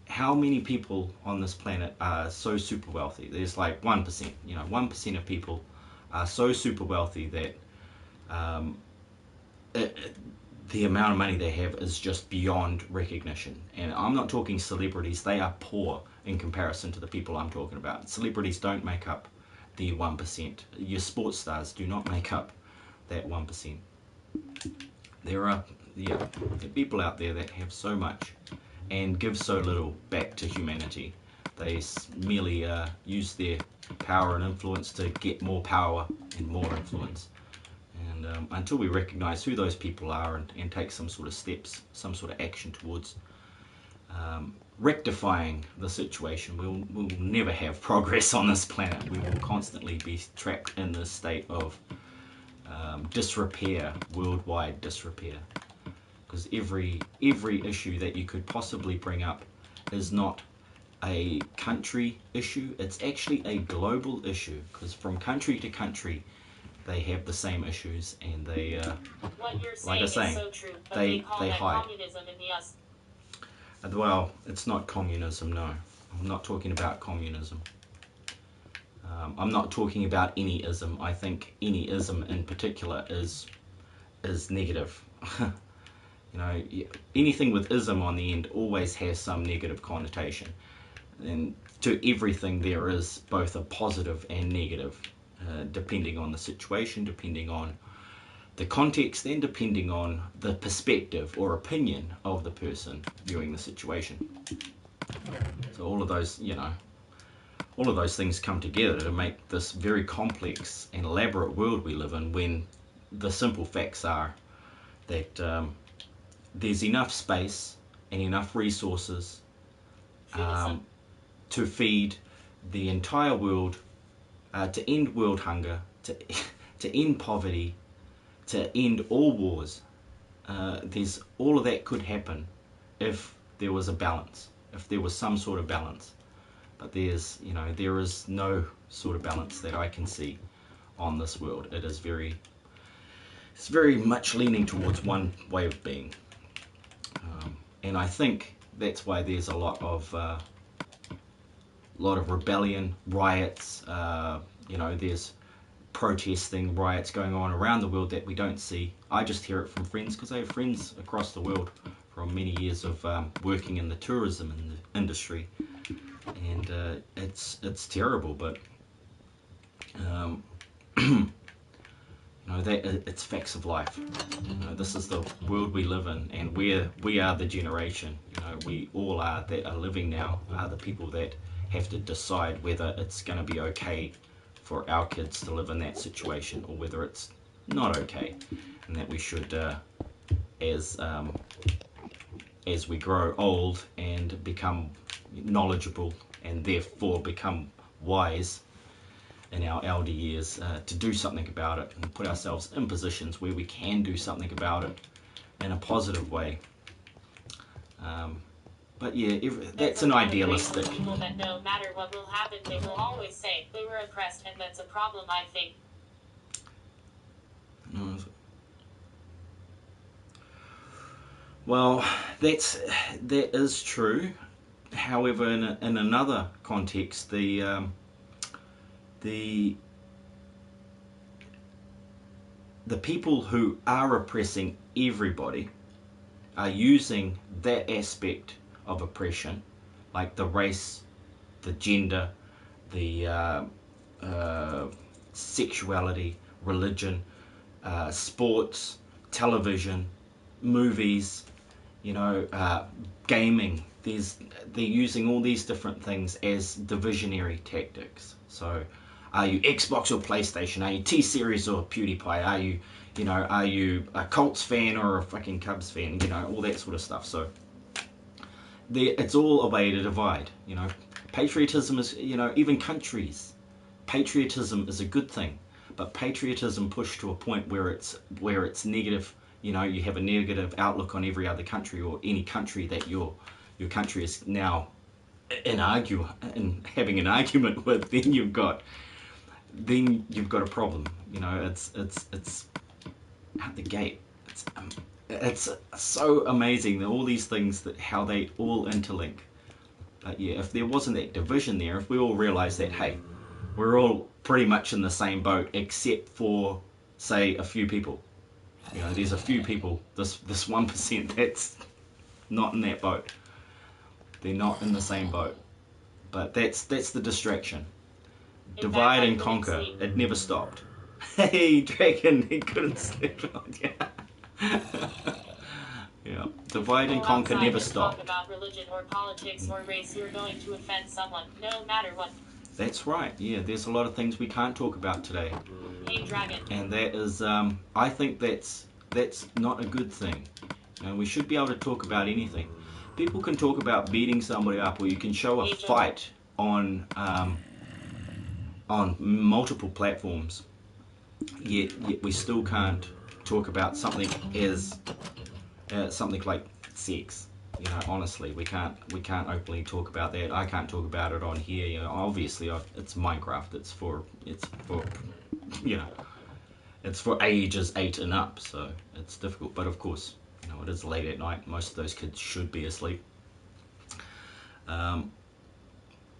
how many people on this planet are so super wealthy? There's like 1%. You know, 1% of people are so super wealthy that the amount of money they have is just beyond recognition. And I'm not talking celebrities, they are poor in comparison to the people I'm talking about. Celebrities don't make up the 1%. Your sports stars do not make up that 1%. There are people out there that have so much and give so little back to humanity. They merely use their power and influence to get more power and more influence. And until we recognize who those people are and take some sort of steps, some sort of action towards rectifying the situation, we'll never have progress on this planet. We will constantly be trapped in this state of disrepair, worldwide disrepair. Because every issue that you could possibly bring up is not a country issue, it's actually a global issue, because from country to country they have the same issues, and they what you're like I saying say, is so true, but they call they that hide. communism in the US. Well, it's not communism, no. I'm not talking about communism. I'm not talking about any ism. I think any ism in particular is negative. You know, anything with ism on the end always has some negative connotation. And to everything there is both a positive and negative, depending on the situation, depending on the context, and depending on the perspective or opinion of the person viewing the situation. So all of those, all of those things come together to make this very complex and elaborate world we live in, when the simple facts are that there's enough space and enough resources to feed the entire world, to end world hunger, to end poverty, to end all wars. There's all of that could happen if there was a balance, if there was some sort of balance. But there is no sort of balance that I can see on this world. It's very much leaning towards one way of being. And I think that's why there's a lot of rebellion, riots. There's protesting, riots going on around the world that we don't see. I just hear it from friends, because I have friends across the world from many years of working in the tourism industry, and it's terrible. But it's facts of life. This is the world we live in, and we are the generation. We all are that are living now are the people that have to decide whether it's going to be okay for our kids to live in that situation, or whether it's not okay, and that we should, as we grow old and become knowledgeable and therefore become wise in our elder years, to do something about it and put ourselves in positions where we can do something about it in a positive way. But yeah, that's an idealistic. People that no matter what will happen, they will always say they were oppressed, and that's a problem, I think. Well, that is true. However, in another context, the people who are oppressing everybody are using that aspect of oppression, like the race, the gender, the sexuality, religion, sports, television, movies, gaming. They're using all these different things as divisionary tactics. So, are you Xbox or PlayStation? Are you T-Series or PewDiePie? Are you a Colts fan or a fucking Cubs fan? All that sort of stuff. So, it's all a way to divide. Patriotism is, even countries. Patriotism is a good thing, but patriotism pushed to a point where it's negative. You have a negative outlook on every other country, or any country that your country is now having an argument with. Then you've got a problem. It's out the gate. It's so amazing that all these things, that how they all interlink. But yeah, if there wasn't that division there, if we all realized that, hey, we're all pretty much in the same boat except for, say, a few people, You know, there's a few people, this 1% that's not in that boat. They're not in the same boat. But that's the distraction. Divide and conquer. It never stopped. Hey, Dragon, he couldn't sleep. Yeah. Yeah. Divide and conquer never stopped. Talk about religion or politics or race. You're going to offend someone, no matter what. That's right. Yeah, there's a lot of things we can't talk about today. Hey, Dragon. And that is, I think that's not a good thing. You know, we should be able to talk about anything. People can talk about beating somebody up, or you can show a fight on multiple platforms. Yet we still can't talk about something as something like sex. You know, honestly, we can't openly talk about that. I can't talk about it on here. You know, obviously, it's Minecraft. It's for you know, it's for ages 8 and up. So it's difficult. But of course, you know, it is late at night. Most of those kids should be asleep.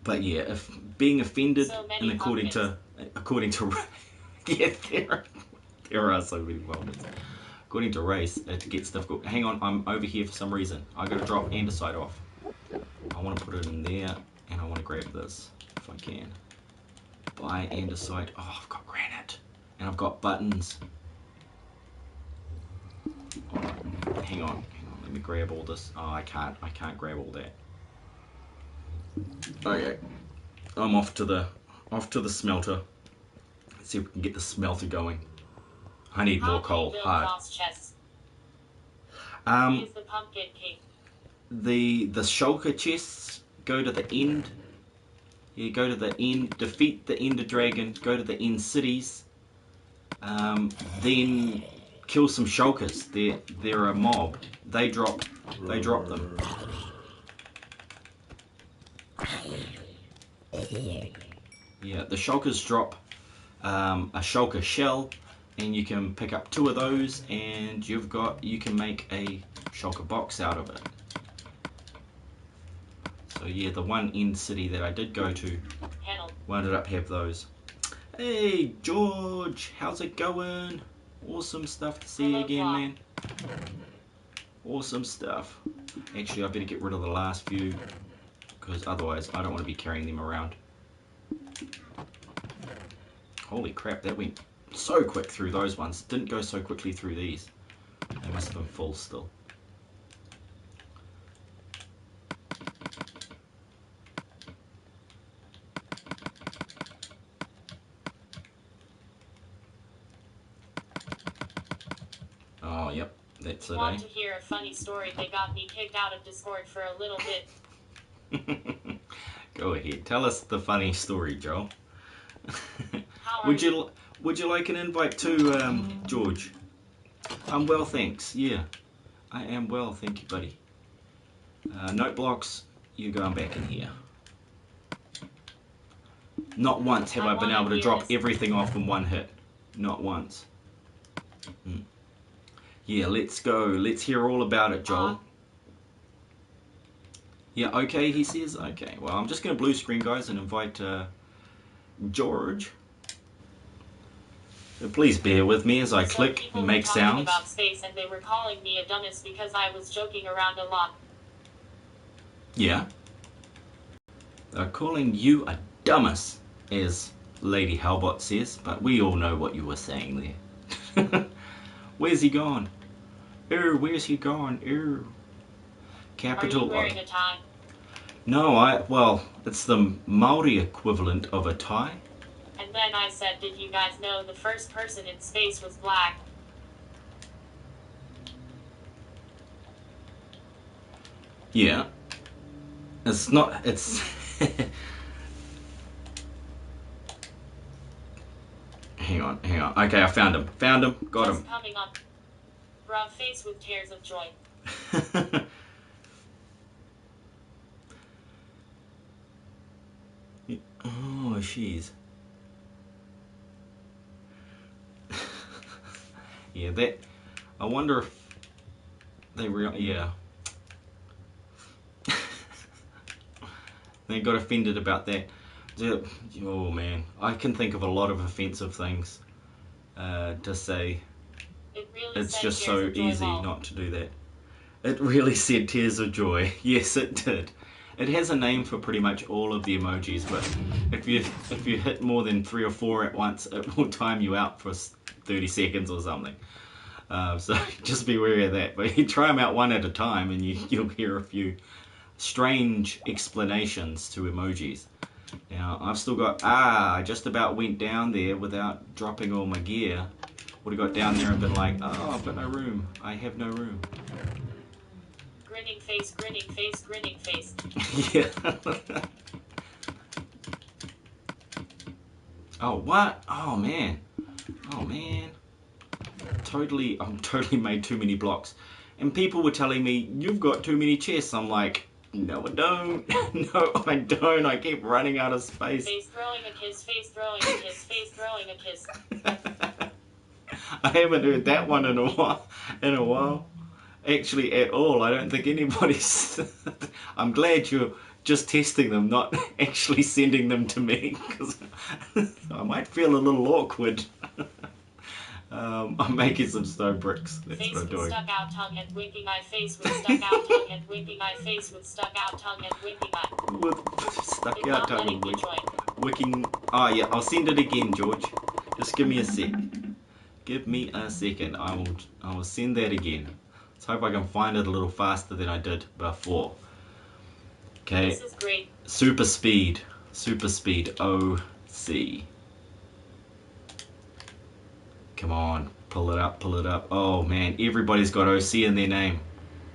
But yeah, if being offended, and according to yeah, there are so many moments. According to race, it gets difficult. Hang on, I'm over here for some reason. I gotta drop andesite off. I want to put it in there, and I want to grab this if I can. Buy andesite. Oh, I've got granite, and I've got buttons. Right. Hang on. Let me grab all this. Oh, I can't grab all that. Okay, I'm off to the smelter. Let's see if we can get the smelter going. I need more coal. Hard. He's the Pumpkin King. The shulker chests go to the end. You go to the end, defeat the Ender Dragon, go to the end cities, then kill some shulkers. They're a mob. They drop them. Yeah, the shulkers drop a shulker shell, and you can pick up 2 of those, and you can make a shulker box out of it. So yeah, the one end city that I did go to wound up have those. Hey George, how's it going? Awesome stuff to see you again, man. Awesome stuff. Actually, I better get rid of the last few, because otherwise I don't want to be carrying them around. Holy crap, that went so quick through those ones. Didn't go so quickly through these. They must have been full still. Oh, yep, that's it, Want to hear a funny story? They got me kicked out of Discord for a little bit. Go ahead, tell us the funny story, Joel. Would you like an invite too, George? I'm well, thanks. Yeah, I am well, thank you, buddy. Note blocks, you're going back in here. Not once have I been able to drop everything off in one hit. Not once. Yeah, let's go. Let's hear all about it, Joel. Yeah, okay, he says. Okay, well, I'm just going to blue screen, guys, and invite George. Please bear with me as I click and make sounds. About space, and they were calling me a dumbass because I was joking around a lot. Yeah. They're calling you a dumbass, as Lady Hellbot says, but we all know what you were saying there. Where's he gone? Where's he gone? Capital. Are you wearing a tie? No, well, it's the Maori equivalent of a tie. And then I said, did you guys know the first person in space was black? Yeah. It's not, it's... Hang on. Okay, I found him. Got Just him. Coming up. Bruh face with tears of joy. Oh, jeez. Yeah, that... I wonder if they yeah. They got offended about that. Oh man, I can think of a lot of offensive things to say. It really really it's said just tears so of joy easy lol. not to do that. It really said tears of joy. Yes, it did. It has a name for pretty much all of the emojis, but if you hit more than 3 or 4 at once, it will time you out for 30 seconds or something. So just be wary of that. But you try them out one at a time, and you'll hear a few strange explanations to emojis. Now I've still got I just about went down there without dropping all my gear. Would have got down there and been like, oh, I've got no room. I have no room. Grinning face, grinning face, grinning face. Yeah. Oh, what? Oh, man. Oh, man. I'm totally made too many blocks. And people were telling me, you've got too many chests. I'm like, no, I don't. No, I don't. I keep running out of space. Face throwing a kiss, face throwing a kiss, face throwing a kiss. I haven't heard that one in a while. Actually, at all. I don't think anybody's... I'm glad you're just testing them, not actually sending them to me, because I might feel a little awkward. I'm making some stone bricks. That's Face what I'm with doing. stuck out tongue and winking eye. Face with stuck out tongue and winking eye. Face with stuck out tongue and winking eye. With stuck It's out not tongue letting and me join. wicking... Oh, yeah, I'll send it again, George. Just give me a sec. Give me a second. I will send that again. Let's hope I can find it a little faster than I did before. Okay. This is great. Super speed. Super speed. OC. Come on. Pull it up. Pull it up. Oh, man. Everybody's got OC in their name.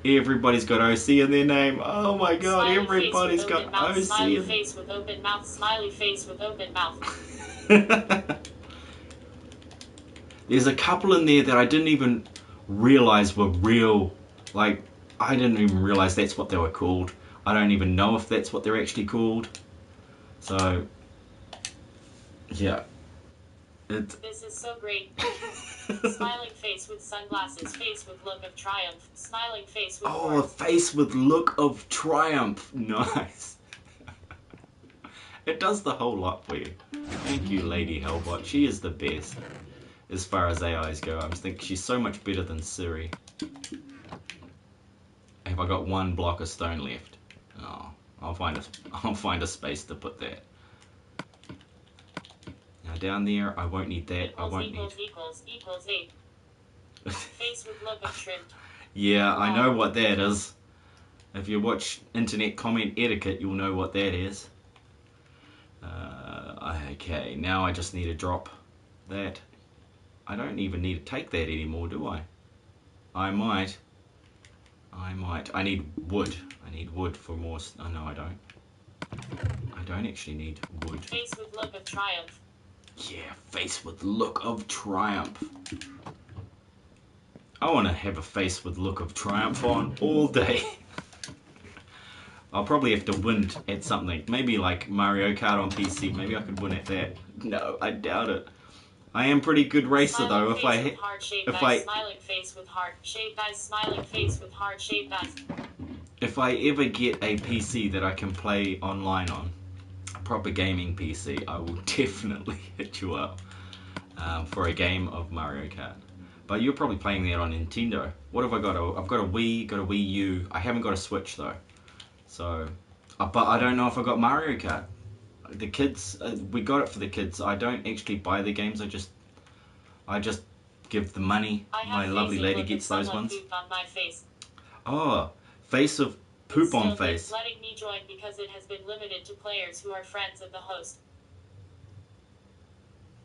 Everybody's got OC in their name. Oh, my God. Smiley Everybody's face with got open mouth, OC smiley in face with open mouth. Smiley face with open mouth. There's a couple in there that I didn't even realize were real. Like, I didn't even realize that's what they were called. I don't even know if that's what they're actually called. So, yeah. This is so great. Smiling face with sunglasses. Face with look of triumph. Smiling face with Oh, a horns. face with look of triumph. Nice. It does the whole lot for you. Thank you, Lady Hellbot. She is the best. As far as AIs go, I think she's so much better than Siri. Have I got one block of stone left? Oh, I'll find a space to put that. Now down there, I won't need that. I won't need. Equals 8. Face with look of shrimp. Yeah, I know what that is. If you watch internet comment etiquette, you'll know what that is. Okay, now I just need to drop that. I don't even need to take that anymore, do I? I might. I need wood. I need wood for more... Oh, no, I don't. I don't actually need wood. Face with look of triumph. Yeah, face with look of triumph. I want to have a face with look of triumph on all day. I'll probably have to win at something. Maybe like Mario Kart on PC. Maybe I could win at that. No, I doubt it. I am pretty good racer though. If I hit, Smiling face with heart shaped eyes. Smiling face with heart shaped eyes. If I ever get a PC that I can play online on, a proper gaming PC, I will definitely hit you up for a game of Mario Kart. But you're probably playing that on Nintendo. What have I got? I've got a Wii, got a Wii U. I haven't got a Switch though. So, but I don't know if I got Mario Kart. The kids, we got it for the kids. I don't actually buy the games. I just give the money. My lovely lady gets those ones. On my face. Oh, face of poop on Still, face. it's letting me join because it has been limited to players who are friends of the host.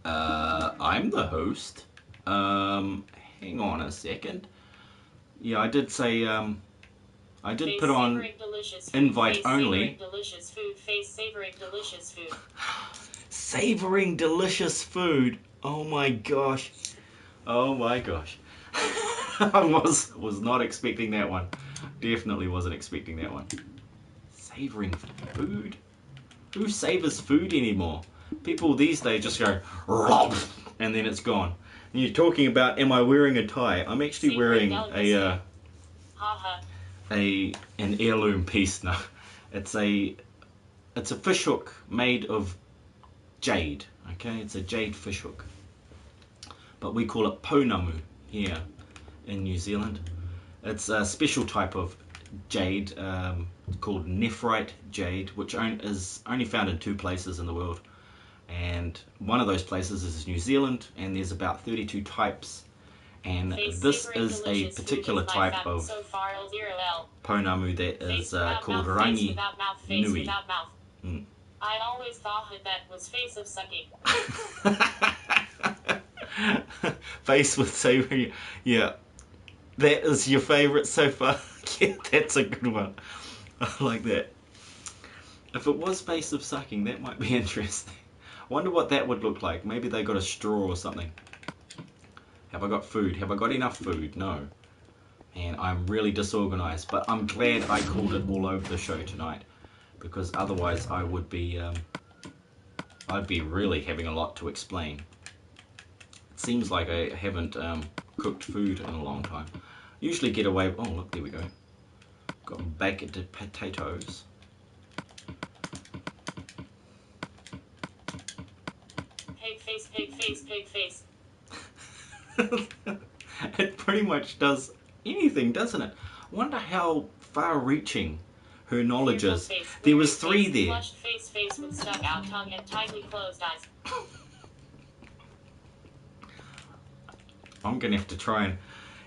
I'm the host. Hang on a second. Yeah, I did say, I did put on invite only. Savoring delicious food. Face savoring delicious food. Savoring delicious food. Oh my gosh. Oh my gosh. I was not expecting that one. Definitely wasn't expecting that one. Savoring food? Who savors food anymore? People these days just go and then it's gone. And you're talking about, am I wearing a tie? I'm actually wearing an heirloom piece now. It's a fishhook made of jade. Okay, it's a jade fishhook. But we call it pounamu here. in New Zealand. It's a special type of jade called nephrite jade, which is only found in 2 places in the world. And one of those places is New Zealand, and there's about 32 types. And this is a particular type of pounamu that is called rangi nui. Mm. I always thought that was face of sucking. Face with savory, yeah. That is your favourite so far. Yeah, that's a good one. I like that. If it was face of sucking, that might be interesting. I wonder what that would look like. Maybe they got a straw or something. Have I got food? Have I got enough food? No. And I'm really disorganised, but I'm glad I called it all over the show tonight, because otherwise I would be, I'd be really having a lot to explain. It seems like I haven't cooked food in a long time. Usually get away. Oh look, there we go. Got baked potatoes. Pig face, pig face, pig face. It pretty much does anything, doesn't it? I wonder how far-reaching her knowledge is. There was 3 there. Flushed face, face with stuck out tongue and tightly closed eyes. I'm going to have to try and...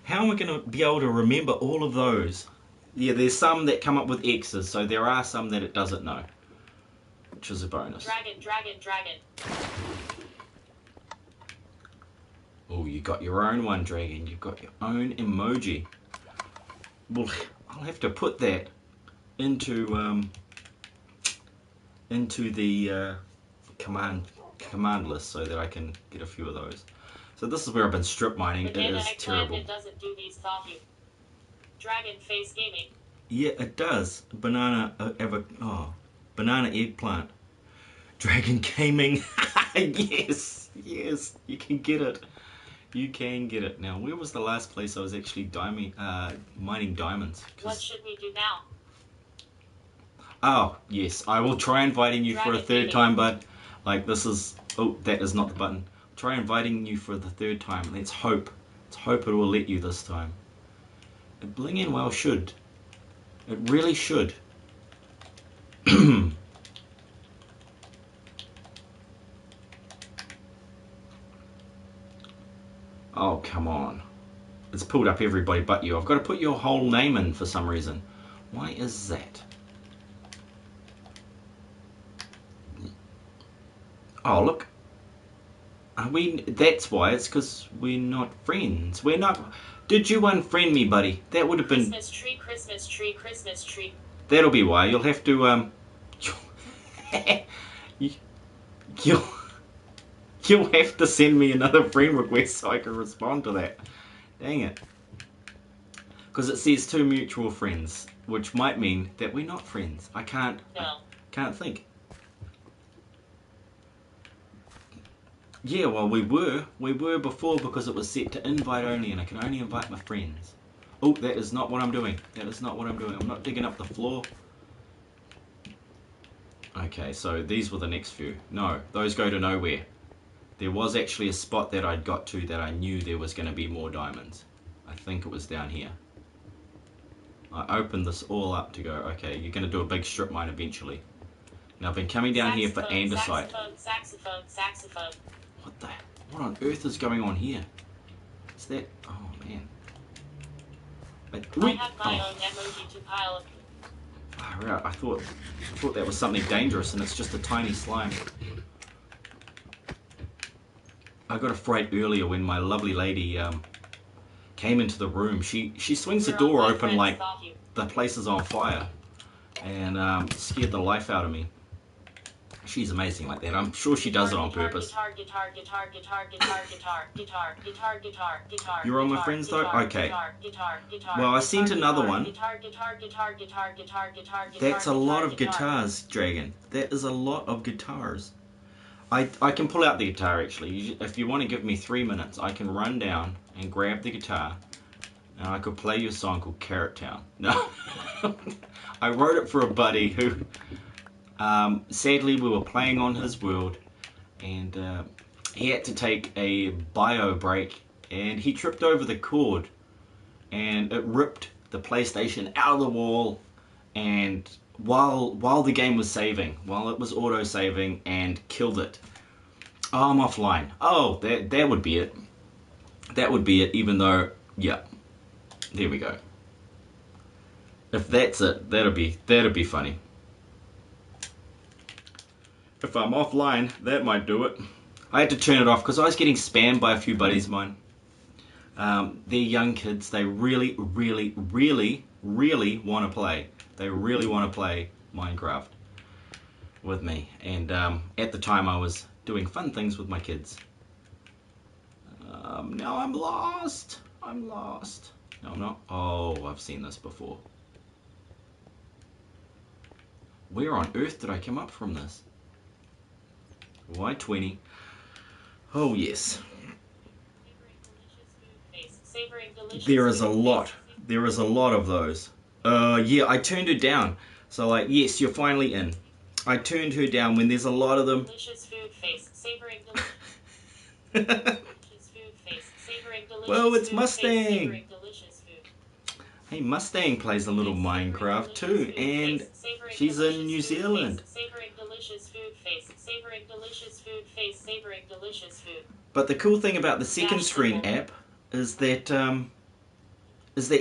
How am I going to be able to remember all of those? Yeah, there's some that come up with X's, so there are some that it doesn't know, which is a bonus. Dragon, dragon, dragon. Oh, you got your own one, Dragon. You've got your own emoji. Well, I'll have to put that into the command list so that I can get a few of those. So this is where I've been strip mining. It is terrible. It doesn't do these, thought you. Dragon face gaming. Yeah, it does. Banana banana eggplant. Dragon gaming. Yes, yes, you can get it. You can get it. Now, where was the last place I was actually mining diamonds? What should we do now? Oh, yes. I will try inviting you for a 3rd time, bud. Like, this is... Oh, that is not the button. Try inviting you for the 3rd time. Let's hope. Let's hope it will let you this time. It bling in well should. It really should. Oh, come on. It's pulled up everybody but you. I've got to put your whole name in for some reason. Why is that? Oh, look. Are we... That's why. It's because we're not friends. We're not... Did you unfriend me, buddy? That would have been... Christmas tree, Christmas tree, Christmas tree. That'll be why. You'll have to, You'll have to send me another friend request so I can respond to that. Dang it. Because it says 2 mutual friends, which might mean that we're not friends. I can't think. Yeah, well, we were before because it was set to invite only, and I can only invite my friends. Oh, that is not what I'm doing. That is not what I'm doing. I'm not digging up the floor. Okay, so these were the next few. No, those go to nowhere. There was actually a spot that I'd got to that I knew there was going to be more diamonds. I think it was down here. I opened this all up to go, okay, you're going to do a big strip mine eventually. Now I've been coming down here for andesite. Saxophone, saxophone. What on earth is going on here? Is that... Oh, man. I have my own emoji to pile of... Oh, right. I thought that was something dangerous, and it's just a tiny slime. I got a fright earlier when my lovely lady came into the room. She swings the door open like the place is on fire, and scared the life out of me. She's amazing like that. I'm sure she does it on purpose. You're on my friends though? Okay. Well, I sent another one. That's a lot of guitars, Dragon. That is a lot of guitars. I can pull out the guitar actually. If you want to give me 3 minutes, I can run down and grab the guitar and I could play you a song called Carrot Town. No. I wrote it for a buddy who... sadly, we were playing on his world, and he had to take a bio break, and he tripped over the chord and it ripped the PlayStation out of the wall, and while the game was saving, while it was auto-saving, and killed it. Oh, I'm offline. Oh, that would be it. That would be it, even though, yeah, there we go. If that's it, that'd be funny. If I'm offline, that might do it. I had to turn it off because I was getting spammed by a few buddies of mine. They're young kids. They really, really, really, really want to play. They really want to play Minecraft with me. And at the time I was doing fun things with my kids. Now I'm lost. I'm lost. No, I'm not. Oh, I've seen this before. Where on earth did I come up from this? Why 20? Oh, yes. There is a lot. There is a lot of those. Yeah, I turned her down. So, like, yes, you're finally in. I turned her down when there's a lot of them. Delicious food face, savoring delicious food face, savoring delicious Well, it's food Mustang. face, savoring delicious food. Hey, Mustang plays a little Minecraft too, and she's in New Zealand. Savoring delicious food face, savoring delicious food face, savoring delicious food. But the cool thing about the second screen app is that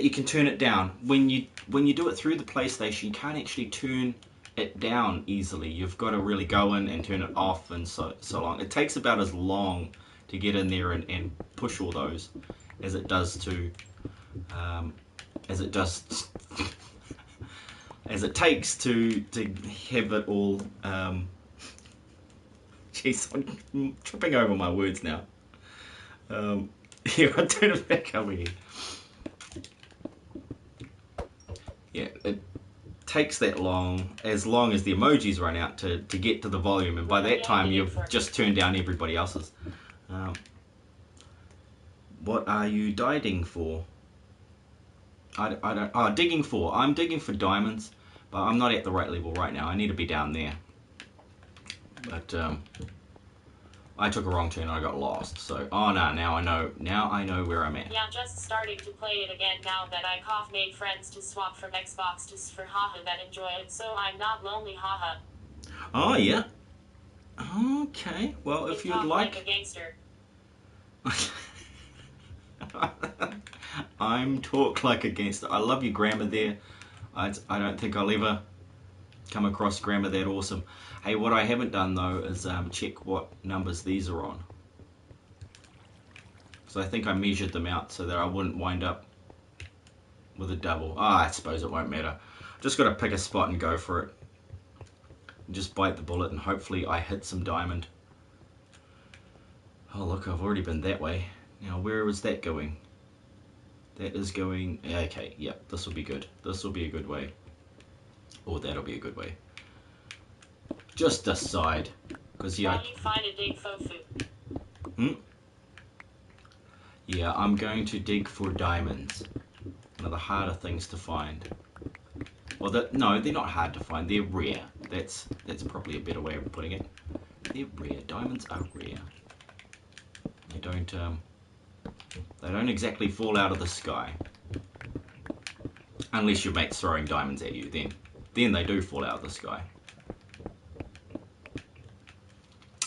you can turn it down. When you do it through the PlayStation, you can't actually turn it down easily. You've got to really go in and turn it off, and so long. It takes about as long to get in there and push all those as it does to as it takes to have it all. Jeez, I'm tripping over my words now. Here, I'll turn it back over here. Yeah, it takes that long as the emojis run out to get to the volume, and by that time you've just turned down everybody else's. What are you digging for? I don't. Oh, digging for. I'm digging for diamonds, but I'm not at the right level right now. I need to be down there. But I took a wrong turn and I got lost. So, oh no, now I know. Now I know where I'm at. Yeah, just starting to play it again now that I made friends to swap from Xbox to for haha that enjoy it, so I'm not lonely haha. Oh yeah. Okay. Well, if you'd like. A gangster. I'm talk like a gangster. I love your grammar there. I don't think I'll ever come across grammar that awesome. Hey, what I haven't done though is check what numbers these are on. So I think I measured them out so that I wouldn't wind up with a double. I suppose it won't matter. Just got to pick a spot and go for it. Just bite the bullet and hopefully I hit some diamond. Oh look, I've already been that way. Now where is that going? That is going... Okay, yep, this will be good. This will be a good way. Or that'll be a good way. Just decide. Because yeah... How do you find a dig fofu? Yeah, I'm going to dig for diamonds. One of the harder things to find. Well, no, they're not hard to find. They're rare. That's probably a better way of putting it. They're rare. Diamonds are rare. They don't exactly fall out of the sky. Unless your mate's throwing diamonds at you, then they do fall out of the sky.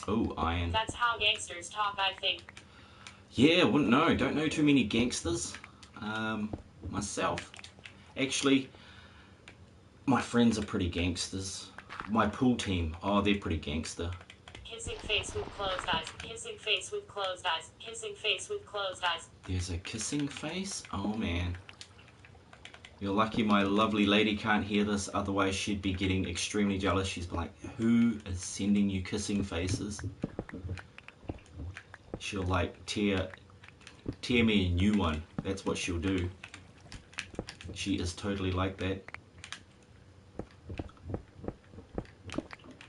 Oh, iron. That's how gangsters talk, I think. Yeah, wouldn't know. Don't know too many gangsters. Myself. Actually, my friends are pretty gangsters. My pool team, oh, they're pretty gangster. Kissing face with closed eyes. Kissing face with closed eyes. Kissing face with closed eyes. There's a kissing face? Oh man. You're lucky my lovely lady can't hear this, otherwise she'd be getting extremely jealous. She's like, who is sending you kissing faces? She'll like tear me a new one. That's what she'll do. She is totally like that.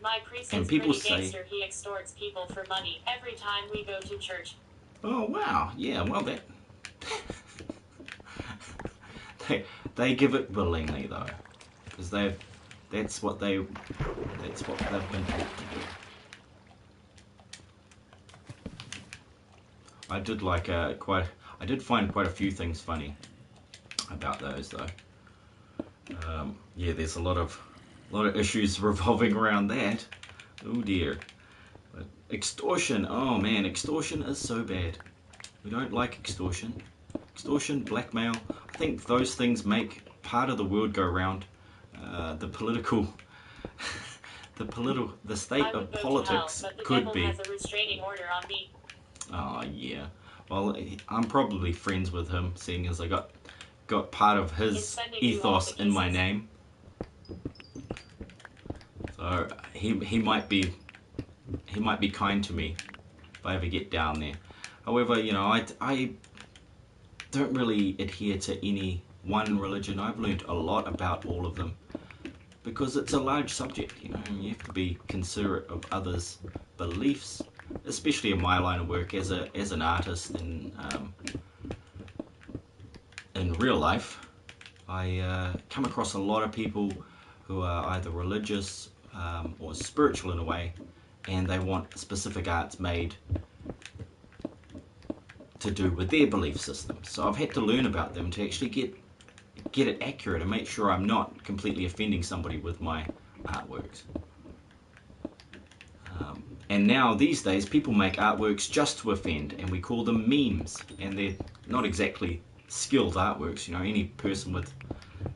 My priest And is people pretty say- gangster. He extorts people for money every time we go to church. Oh wow, yeah, well that they give it willingly though, because that's what they've been taught to do. I did find quite a few things funny. about those though. Yeah, there's a lot of issues revolving around that. Oh dear. But extortion, oh man, extortion is so bad. We don't like extortion. Extortion, blackmail, I think those things make part of the world go round. The political, the state of politics could be. Has a restraining order on me. Oh yeah. Well, I'm probably friends with him, seeing as I got part of his ethos in my name. So he might be kind to me if I ever get down there. However, you know, I don't really adhere to any one religion. I've learned a lot about all of them because it's a large subject, you know, and you have to be considerate of others' beliefs, especially in my line of work as an artist in real life. I come across a lot of people who are either religious or spiritual in a way, and they want specific arts made to do with their belief system. So I've had to learn about them to actually get it accurate and make sure I'm not completely offending somebody with my artworks. And now these days people make artworks just to offend, and we call them memes, and they're not exactly skilled artworks. You know, any person with,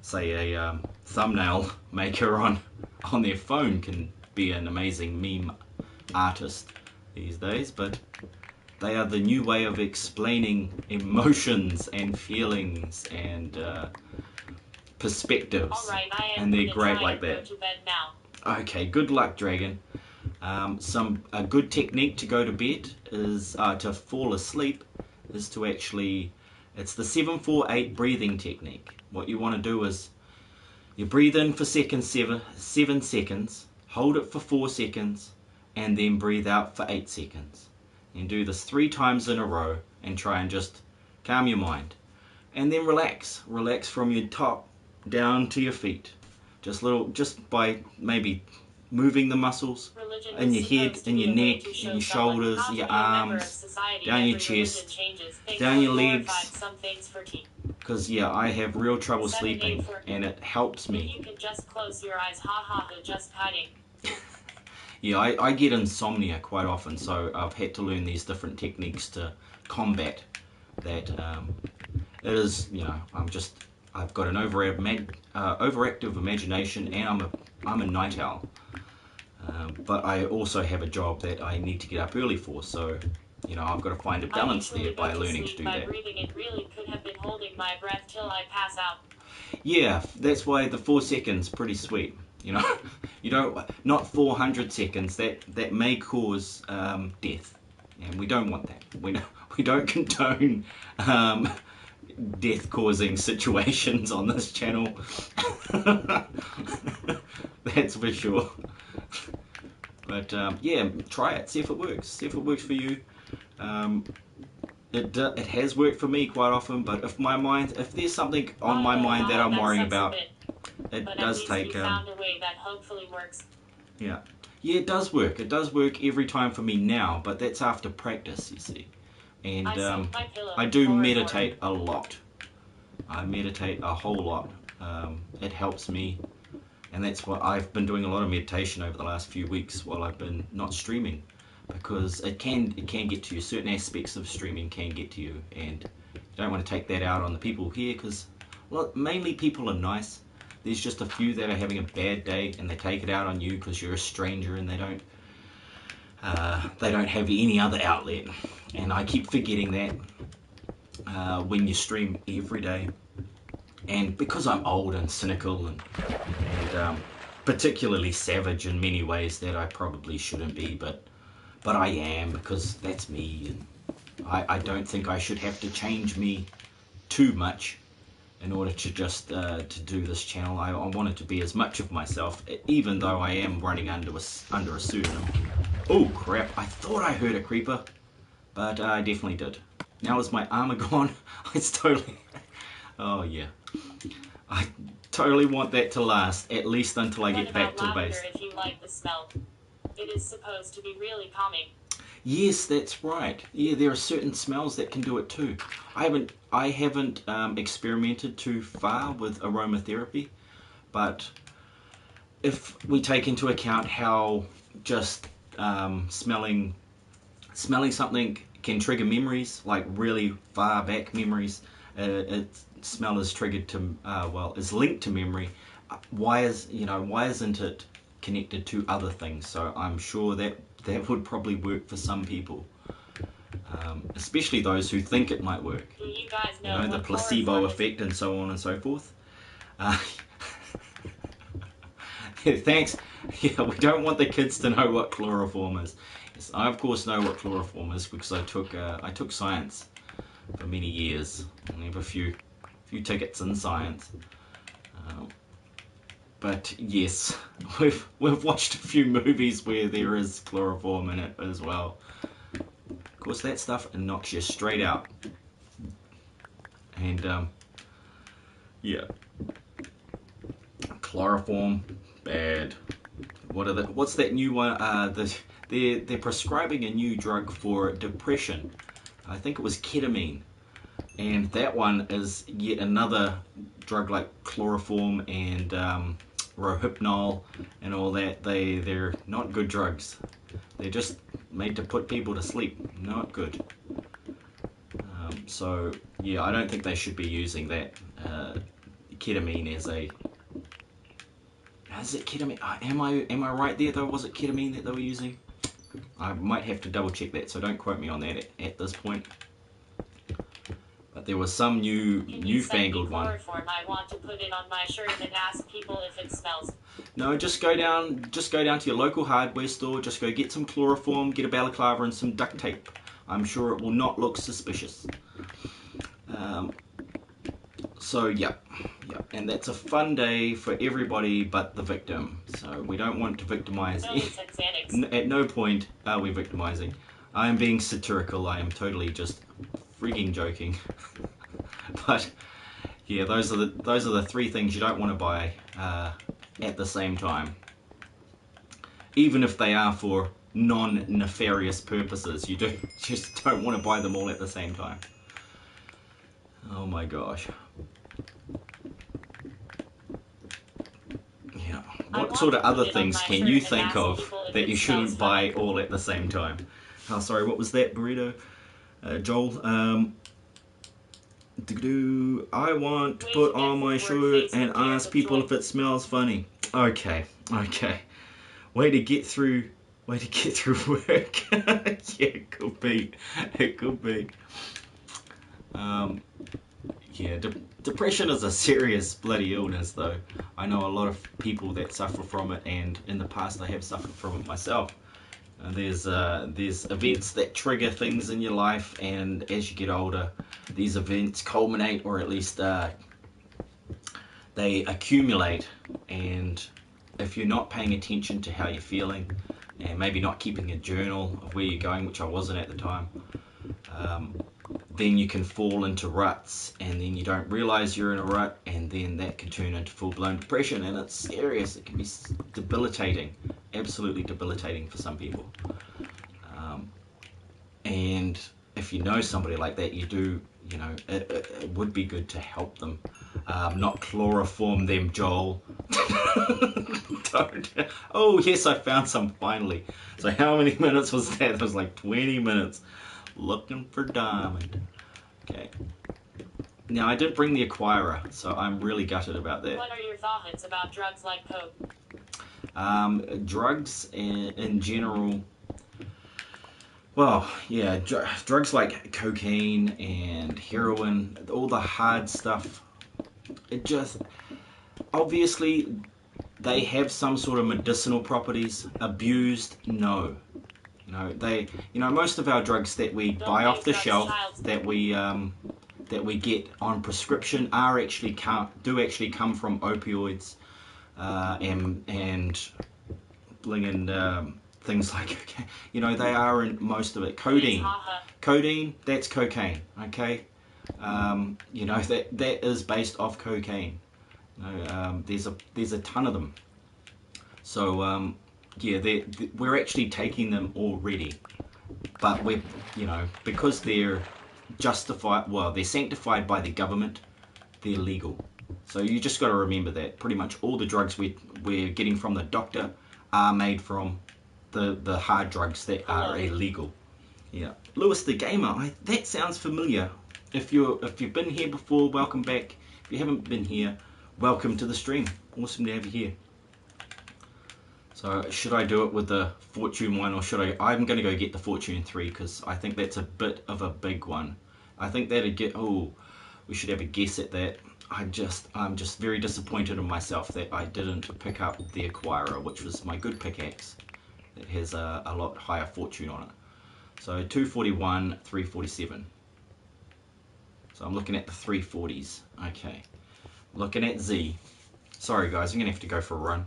say, a thumbnail maker on their phone can be an amazing meme artist these days, but they are the new way of explaining emotions and feelings and perspectives. All right, and they're great like that. Go to bed now. Okay, good luck, Dragon. A good technique to go to bed is to fall asleep is to actually, it's the 7-4-8 breathing technique. What you want to do is you breathe in for 7 seconds, hold it for 4 seconds, and then breathe out for 8 seconds. And do this 3 times in a row and try and just calm your mind. And then relax from your top down to your feet. Just by maybe moving the muscles in your head, in your neck, in your shoulders, your arms, down your chest, down your legs. Because yeah, I have real trouble sleeping and it helps me. You can just close your eyes, ha ha, they're just hiding. Yeah, I get insomnia quite often, so I've had to learn these different techniques to combat that. It is, you know, I've got an overactive imagination, and I'm a night owl. But I also have a job that I need to get up early for, so you know, I've got to find a balance there by learning to do that. Breathing, it really could have been holding my breath till I pass out. Yeah, that's why the 4 seconds pretty sweet. You know, you don't, not 400 seconds. That may cause death, and we don't want that. We don't condone death-causing situations on this channel. That's for sure. But yeah, try it. See if it works. See if it works for you. It has worked for me quite often. But if there's something on my mind that I'm worrying about, it does take. Found a way that hopefully works. Yeah, it does work. It does work every time for me now. But that's after practice, you see. And I do meditate a lot. I meditate a whole lot. It helps me. And that's what I've been doing, a lot of meditation over the last few weeks while I've been not streaming, because it can get to you. Certain aspects of streaming can get to you, and you don't want to take that out on the people here, because mainly people are nice. There's just a few that are having a bad day and they take it out on you because you're a stranger and they don't have any other outlet. And I keep forgetting that when you stream every day. And because I'm old and cynical and particularly savage in many ways that I probably shouldn't be, but I am, because that's me, and I don't think I should have to change me too much in order to just to do this channel. I want it to be as much of myself, even though I am running under a pseudonym. Oh crap, I thought I heard a creeper, but I definitely did. Now is my armor gone? It's totally... Oh yeah. I totally want that to last, at least until I get back to base. If you like the smell, it is supposed to be really calming. Yes, that's right. Yeah, there are certain smells that can do it too. I haven't experimented too far with aromatherapy, but if we take into account how just smelling something can trigger memories, like really far back memories, smell is triggered to is linked to memory. Why isn't it connected to other things? So I'm sure that would probably work for some people, especially those who think it might work. Do you guys know, The placebo effect and so on and so forth. Yeah, thanks. Yeah, we don't want the kids to know what chloroform is. Yes, I of course know what chloroform is because I took science for many years. I have a few tickets in science. But yes, we've watched a few movies where there is chloroform in it as well. Of course, that stuff knocks you straight out. And yeah, chloroform, bad. What's that new one? They're prescribing a new drug for depression. I think it was ketamine, and that one is yet another drug like chloroform and rohypnol and all that. They're not good drugs. They're just made to put people to sleep. Not good. So yeah, I don't think they should be using that ketamine as a. Is it ketamine? Am I right there though? Was it ketamine that they were using? I might have to double check that, so don't quote me on that at this point. But there was some newfangled one. I want to put it on my shirt and ask people if it smells. No, just go down to your local hardware store. Just go get some chloroform, get a balaclava, and some duct tape. I'm sure it will not look suspicious. So yeah, and that's a fun day for everybody but the victim. So we don't want to victimize. At no point are we victimizing. I am being satirical. I am totally just freaking joking. But yeah, those are the three things you don't want to buy at the same time. Even if they are for non-nefarious purposes, you just don't want to buy them all at the same time. Oh my gosh. Yeah. What sort of other things can you think of that you shouldn't buy all at the same time? Oh, sorry, what was that, Burrito? Joel? I want to put on my shirt and ask people if it smells funny. Okay. Way to get through work. Yeah, it could be. Yeah, depression is a serious bloody illness, though. I know a lot of people that suffer from it, and in the past I have suffered from it myself. There's events that trigger things in your life, and as you get older, these events culminate, or at least they accumulate. And if you're not paying attention to how you're feeling, and maybe not keeping a journal of where you're going, which I wasn't at the time, then you can fall into ruts, and then you don't realize you're in a rut, and then that can turn into full-blown depression, and it's serious. It can be debilitating, absolutely debilitating for some people. And if you know somebody like that, it would be good to help them, not chloroform them, Joel. Don't. Oh yes, I found some finally. So how many minutes was that? It was like 20 minutes. Looking for diamond. Okay. Now I did bring the acquirer, so I'm really gutted about that. What are your thoughts about drugs like coke? Drugs in general. Well, yeah, drugs like cocaine and heroin, all the hard stuff. It just obviously they have some sort of medicinal properties. Abused, no. Most of our drugs that we buy off the shelf, that we get on prescription, do actually come from opioids, and things like, they are in most of it. Codeine, that's cocaine. Okay, that is based off cocaine. There's a ton of them. So. Yeah, we're actually taking them already. but we're, you know, because they're justified, well, they're sanctified by the government, they're legal. So you just got to remember that pretty much all the drugs we're getting from the doctor are made from the hard drugs that are illegal. Yeah, Lewis the Gamer, that sounds familiar. If you've been here before, welcome back. If you haven't been here, welcome to the stream. Awesome to have you here. So should I do it with the Fortune one, or should I'm going to go get the Fortune 3 because I think that's a bit of a big one. I think that'd get, we should have a guess at that. I'm just very disappointed in myself that I didn't pick up the Acquirer, which was my good pickaxe. It has a lot higher fortune on it. So 241, 347. So I'm looking at the 340s. Okay. Looking at Z. Sorry guys, I'm going to have to go for a run.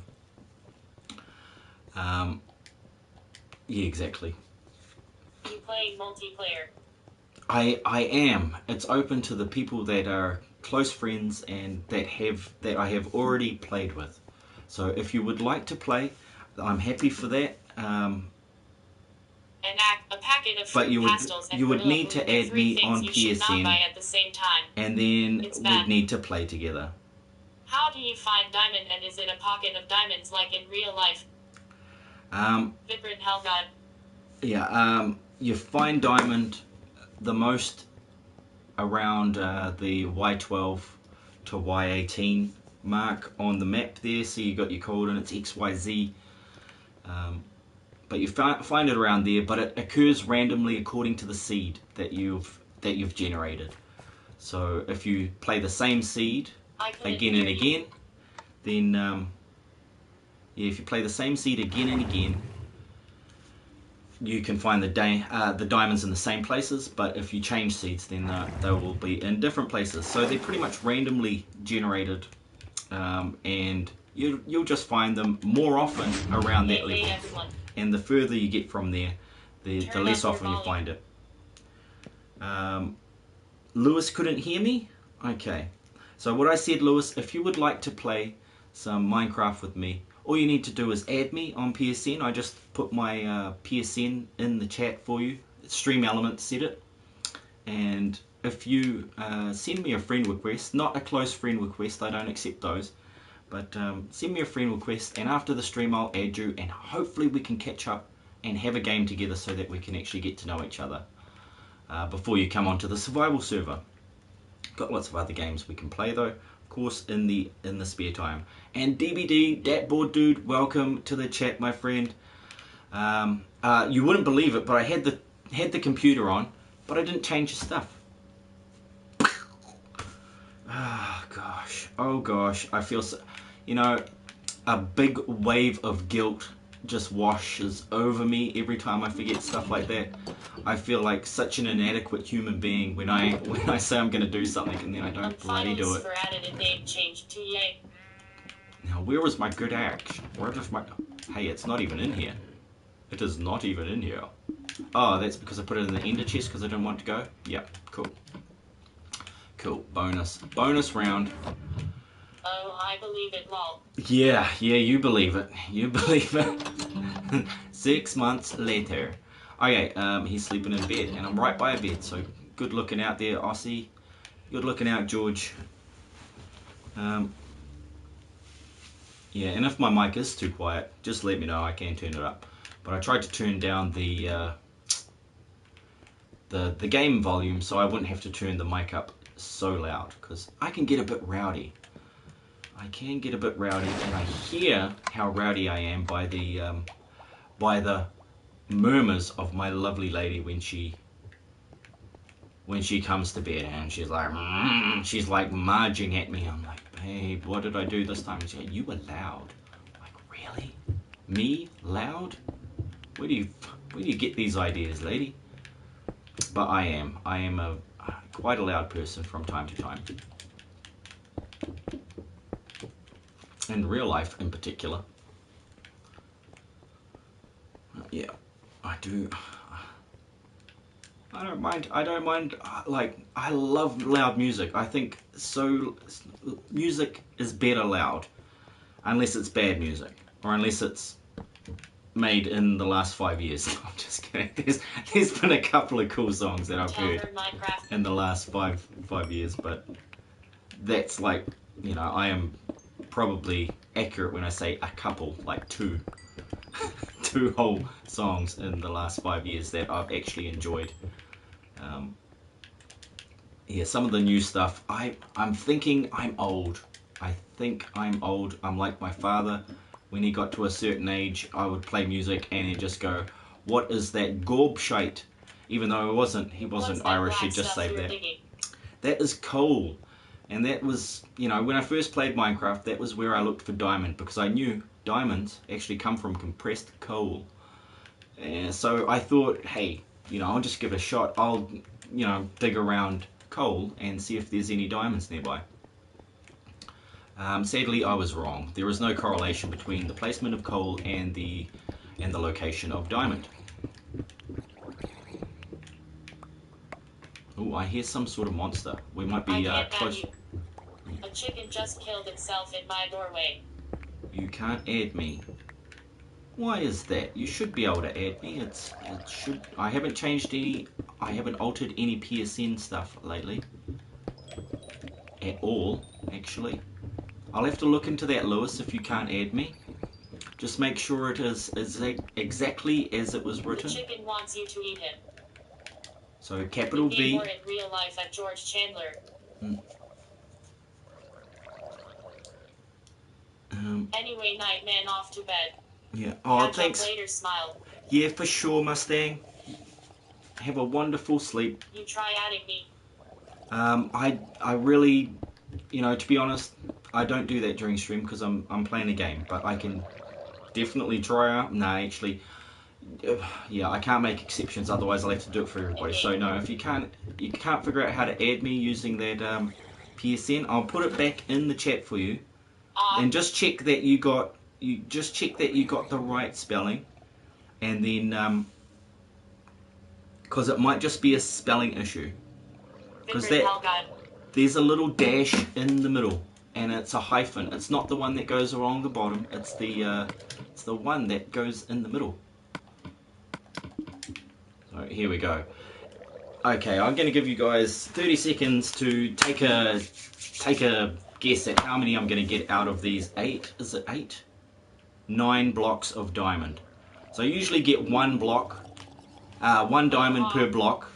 Yeah, exactly. Are you playing multiplayer? I am. It's open to the people that are close friends and that I have already played with. So if you would like to play, I'm happy for that. A packet of But pastels and you would need to add me on you should not buy PSN, at the same time. and then It's we'd bad. need to play together. How do you find diamond, and is it a pocket of diamonds like in real life? Vypran-Hellgod. Yeah, you find diamond the most around the Y12 to Y18 mark on the map there. So you got your coordinates XYZ. But you find it around there, but it occurs randomly according to the seed that you've generated. So if you play the same seed again and again, then yeah, if you play the same seed again and again, you can find the diamonds in the same places. But if you change seeds, then they will be in different places. So they're pretty much randomly generated, and you'll just find them more often around that level. And the further you get from there, the less often you find it. Lewis couldn't hear me? Okay. So what I said, Lewis, if you would like to play some Minecraft with me, all you need to do is add me on PSN. I just put my PSN in the chat for you. Stream Elements said it. And if you send me a friend request, not a close friend request, I don't accept those, but send me a friend request, and after the stream I'll add you, and hopefully we can catch up and have a game together so that we can actually get to know each other before you come onto the survival server. Got lots of other games we can play though, of course, in the spare time. And DBD, Dat Board Dude, welcome to the chat, my friend. You wouldn't believe it, but I had the computer on, but I didn't change the stuff. Oh gosh, I feel so, you know, a big wave of guilt just washes over me every time I forget stuff like that. I feel like such an inadequate human being when I say I'm going to do something and then I don't bloody do it. For added a name change to yay. Now where was my good axe? Where is my... Hey, it's not even in here. It is not even in here. Oh, that's because I put it in the ender chest because I didn't want it to go? Yep, cool. Cool, bonus round. Oh, I believe it, lol. Yeah, you believe it. You believe it. 6 months later. Okay, he's sleeping in bed, and I'm right by a bed, so good looking out there, Aussie. Good looking out, George. Yeah, and if my mic is too quiet, just let me know, I can turn it up. But I tried to turn down the game volume so I wouldn't have to turn the mic up so loud, because I can get a bit rowdy. I can get a bit rowdy, and I hear how rowdy I am by the murmurs of my lovely lady when she comes to bed, and she's like marging at me. I'm like, babe, what did I do this time? And she's like, you were loud. I'm like, really? Me loud? Where do you get these ideas, lady? But I am quite a loud person from time to time. In real life, in particular. Yeah, I do. I don't mind. Like, I love loud music. I think so. Music is better loud, unless it's bad music, or unless it's made in the last 5 years. I'm just kidding. There's been a couple of cool songs that I've heard in the last five years, but that's like, you know, I am probably accurate when I say a couple, like two whole songs in the last 5 years that I've actually enjoyed. Yeah, some of the new stuff, I'm thinking I'm old. I think I'm old. I'm like my father. When he got to a certain age, I would play music and he'd just go, "What is that gob shite?" Even though he wasn't Irish, he'd just say that. That is coal. And that was, you know, when I first played Minecraft, that was where I looked for diamond, because I knew diamonds actually come from compressed coal. And so I thought, hey, you know, I'll just give it a shot. I'll, you know, dig around coal and see if there's any diamonds nearby. Sadly, I was wrong. There is no correlation between the placement of coal and the location of diamond. Oh, I hear some sort of monster. We might be close. A chicken just killed itself in my doorway. You can't add me. Why is that? You should be able to add me. It should. I haven't changed any. I haven't altered any PSN stuff lately. At all, actually. I'll have to look into that, Lewis, if you can't add me. Just make sure it is exactly as it was written. The chicken wants you to eat him. So capital V. Or in real life at George Chandler. Anyway, night man, off to bed. Yeah. Oh, Catch thanks. Up later, smile. Yeah, for sure, Mustang. Have a wonderful sleep. You try adding me. I really, you know, to be honest, I don't do that during stream because I'm playing a game, but I can definitely try out. Nah, actually, yeah, I can't make exceptions. Otherwise, I'll have to do it for everybody. So no, if you can't figure out how to add me using that PSN, I'll put it back in the chat for you, and just check that you got the right spelling, and then because it might just be a spelling issue, because there's a little dash in the middle. And it's a hyphen. It's not the one that goes along the bottom. It's the one that goes in the middle. So here we go. Okay, I'm going to give you guys 30 seconds to take a guess at how many I'm going to get out of these 8. Is it 8? 9 blocks of diamond. So I usually get one block, one diamond per block.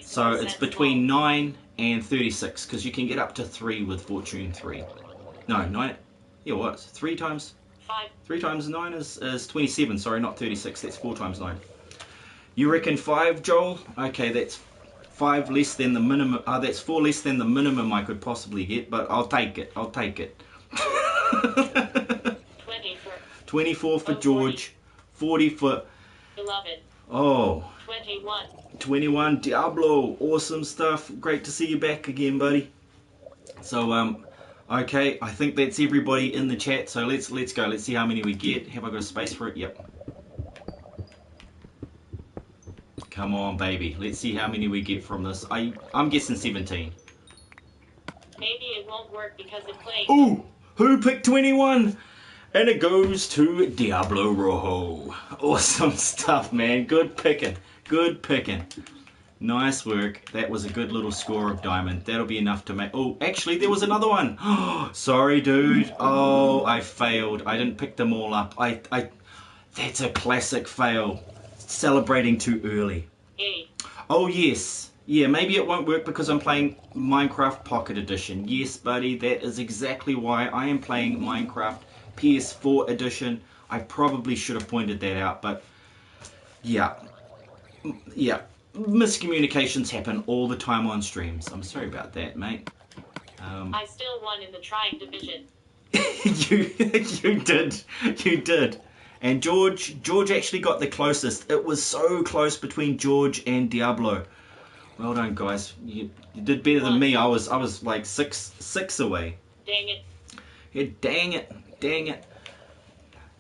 So it's between 9 and 36, because you can get up to 3 with Fortune 3. No, 9. Yeah, what? 3 times 5. 3 times 9 is 27. Sorry, not 36. That's 4 times 9. You reckon 5, Joel? Okay, that's 5 less than the minimum. That's 4 less than the minimum I could possibly get, but I'll take it. I'll take it. 24 for George. 40 for 11. Oh. 21. 21, Diablo, awesome stuff. Great to see you back again, buddy. So, okay, I think that's everybody in the chat. So let's go. Let's see how many we get. Have I got a space for it? Yep. Come on, baby. Let's see how many we get from this. I'm guessing 17. Maybe it won't work because it plays. Ooh, who picked 21? And it goes to Diablo Rojo. Awesome stuff, man. Good picking. Good picking. Nice work. That was a good little score of diamond. That'll be enough to make... Oh, actually, there was another one. Sorry, dude. Oh, I failed. I didn't pick them all up. That's a classic fail. Celebrating too early. Oh, yes. Yeah, maybe it won't work because I'm playing Minecraft Pocket Edition. Yes, buddy, that is exactly why I am playing Minecraft PS4 Edition. I probably should have pointed that out, but yeah. Yeah, miscommunications happen all the time on streams. I'm sorry about that, mate. I still won in the trying division. You did. And George actually got the closest. It was so close between George and Diablo. Well done, guys. You did better than me. I was like six away. Dang it. Yeah, dang it.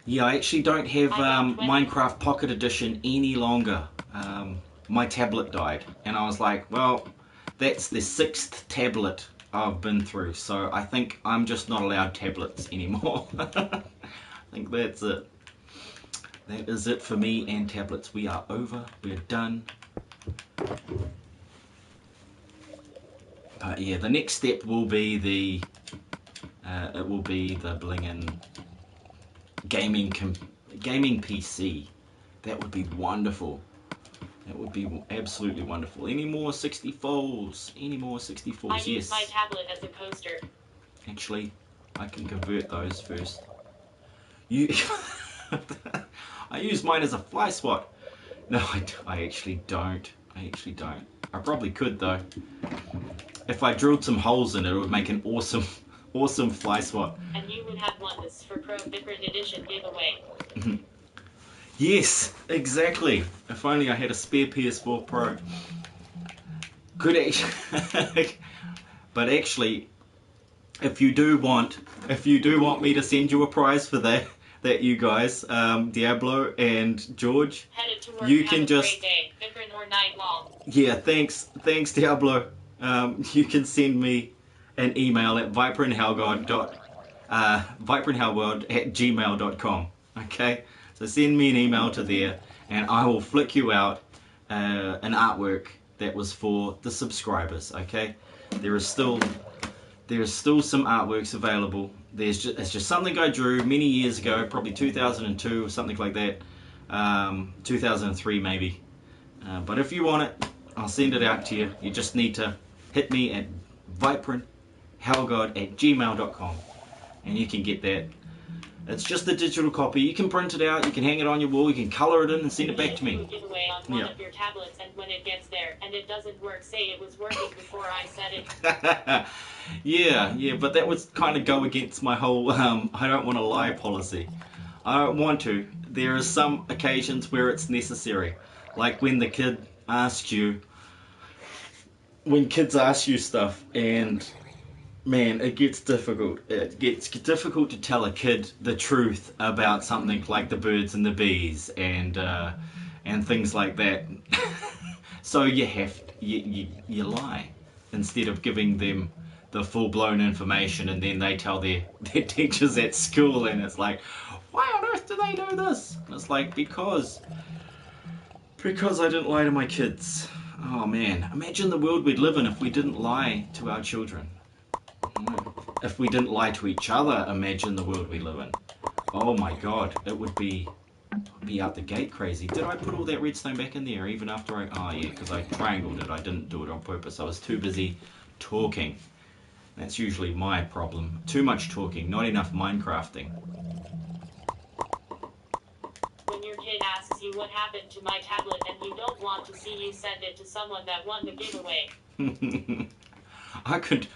Yeah, I actually don't have Minecraft Pocket Edition any longer. My tablet died, and I was like, well, that's the 6th tablet I've been through, so I think I'm just not allowed tablets anymore. I think that's it. That is it for me and tablets. We are over. We're done. But yeah, the next step will be the blingin' gaming PC. That would be wonderful. That would be absolutely wonderful. Any more 60 folds? Any more 60 folds? I use my tablet as a coaster. Actually, I can convert those first. You, I use mine as a fly swat. No, I actually don't. I probably could though. If I drilled some holes in it, it would make an awesome fly swat. And you would have won this for Pro Vypran Edition giveaway. Yes, exactly. If only I had a spare PS4 Pro. Could actually, but actually, if you do want me to send you a prize for that you guys, Diablo and George, headed to work, you can just. Great day, Vypran or night long. Yeah, thanks Diablo. You can send me an email at Vypran-Hellgod@gmail.com. Okay, so send me an email to there, and I will flick you out an artwork that was for the subscribers. Okay, there is still some artworks available. It's just something I drew many years ago, probably 2002 or something like that, 2003 maybe. But if you want it, I'll send it out to you. You just need to hit me at Vypran-Hellgod@gmail.com, and you can get that. It's just a digital copy. You can print it out, you can hang it on your wall, you can color it in and send it back to me. Giveaway on one of your tablets, and when it gets there and it doesn't work, say it was working before I said it. yeah, but that would kind of go against my whole I don't want to lie policy. I don't want to. There are some occasions where it's necessary, like when the kid asks you, when kids ask you stuff, and man, it gets difficult. It gets difficult to tell a kid the truth about something like the birds and the bees and things like that. So you lie instead of giving them the full-blown information, and then they tell their teachers at school, and it's like, why on earth do they know this? And it's like, because I didn't lie to my kids. Oh man, imagine the world we'd live in if we didn't lie to our children. If we didn't lie to each other, imagine the world we live in. Oh my god, it would be out the gate crazy. Did I put all that redstone back in there even after oh yeah, because I triangled it. I didn't do it on purpose. I was too busy talking. That's usually my problem. Too much talking, not enough Minecrafting. When your kid asks you what happened to my tablet and you don't want to see you send it to someone that won the giveaway. I could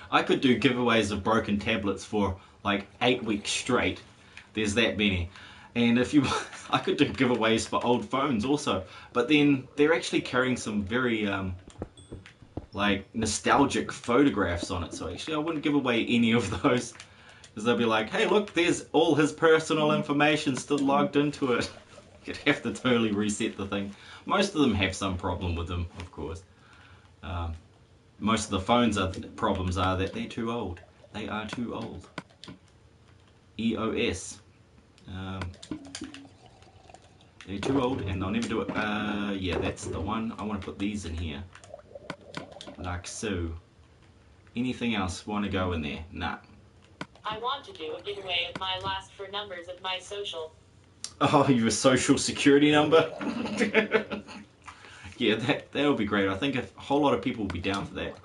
do giveaways of broken tablets for like 8 weeks straight. There's that many. And I could do giveaways for old phones also. But then they're actually carrying some very like nostalgic photographs on it. So actually I wouldn't give away any of those, because they'll be like, hey look, there's all his personal information still logged into it. You'd have to totally reset the thing. Most of them have some problem with them, of course. Most of the phones problems are that they're too old. They are too old. EOS. They're too old and they'll never do it. Yeah, that's the one. I want to put these in here. Like so. Anything else want to go in there? Nah. I want to do a giveaway of my last 4 numbers of my social. Oh, your social security number? Yeah, that'll be great. I think a whole lot of people will be down for that.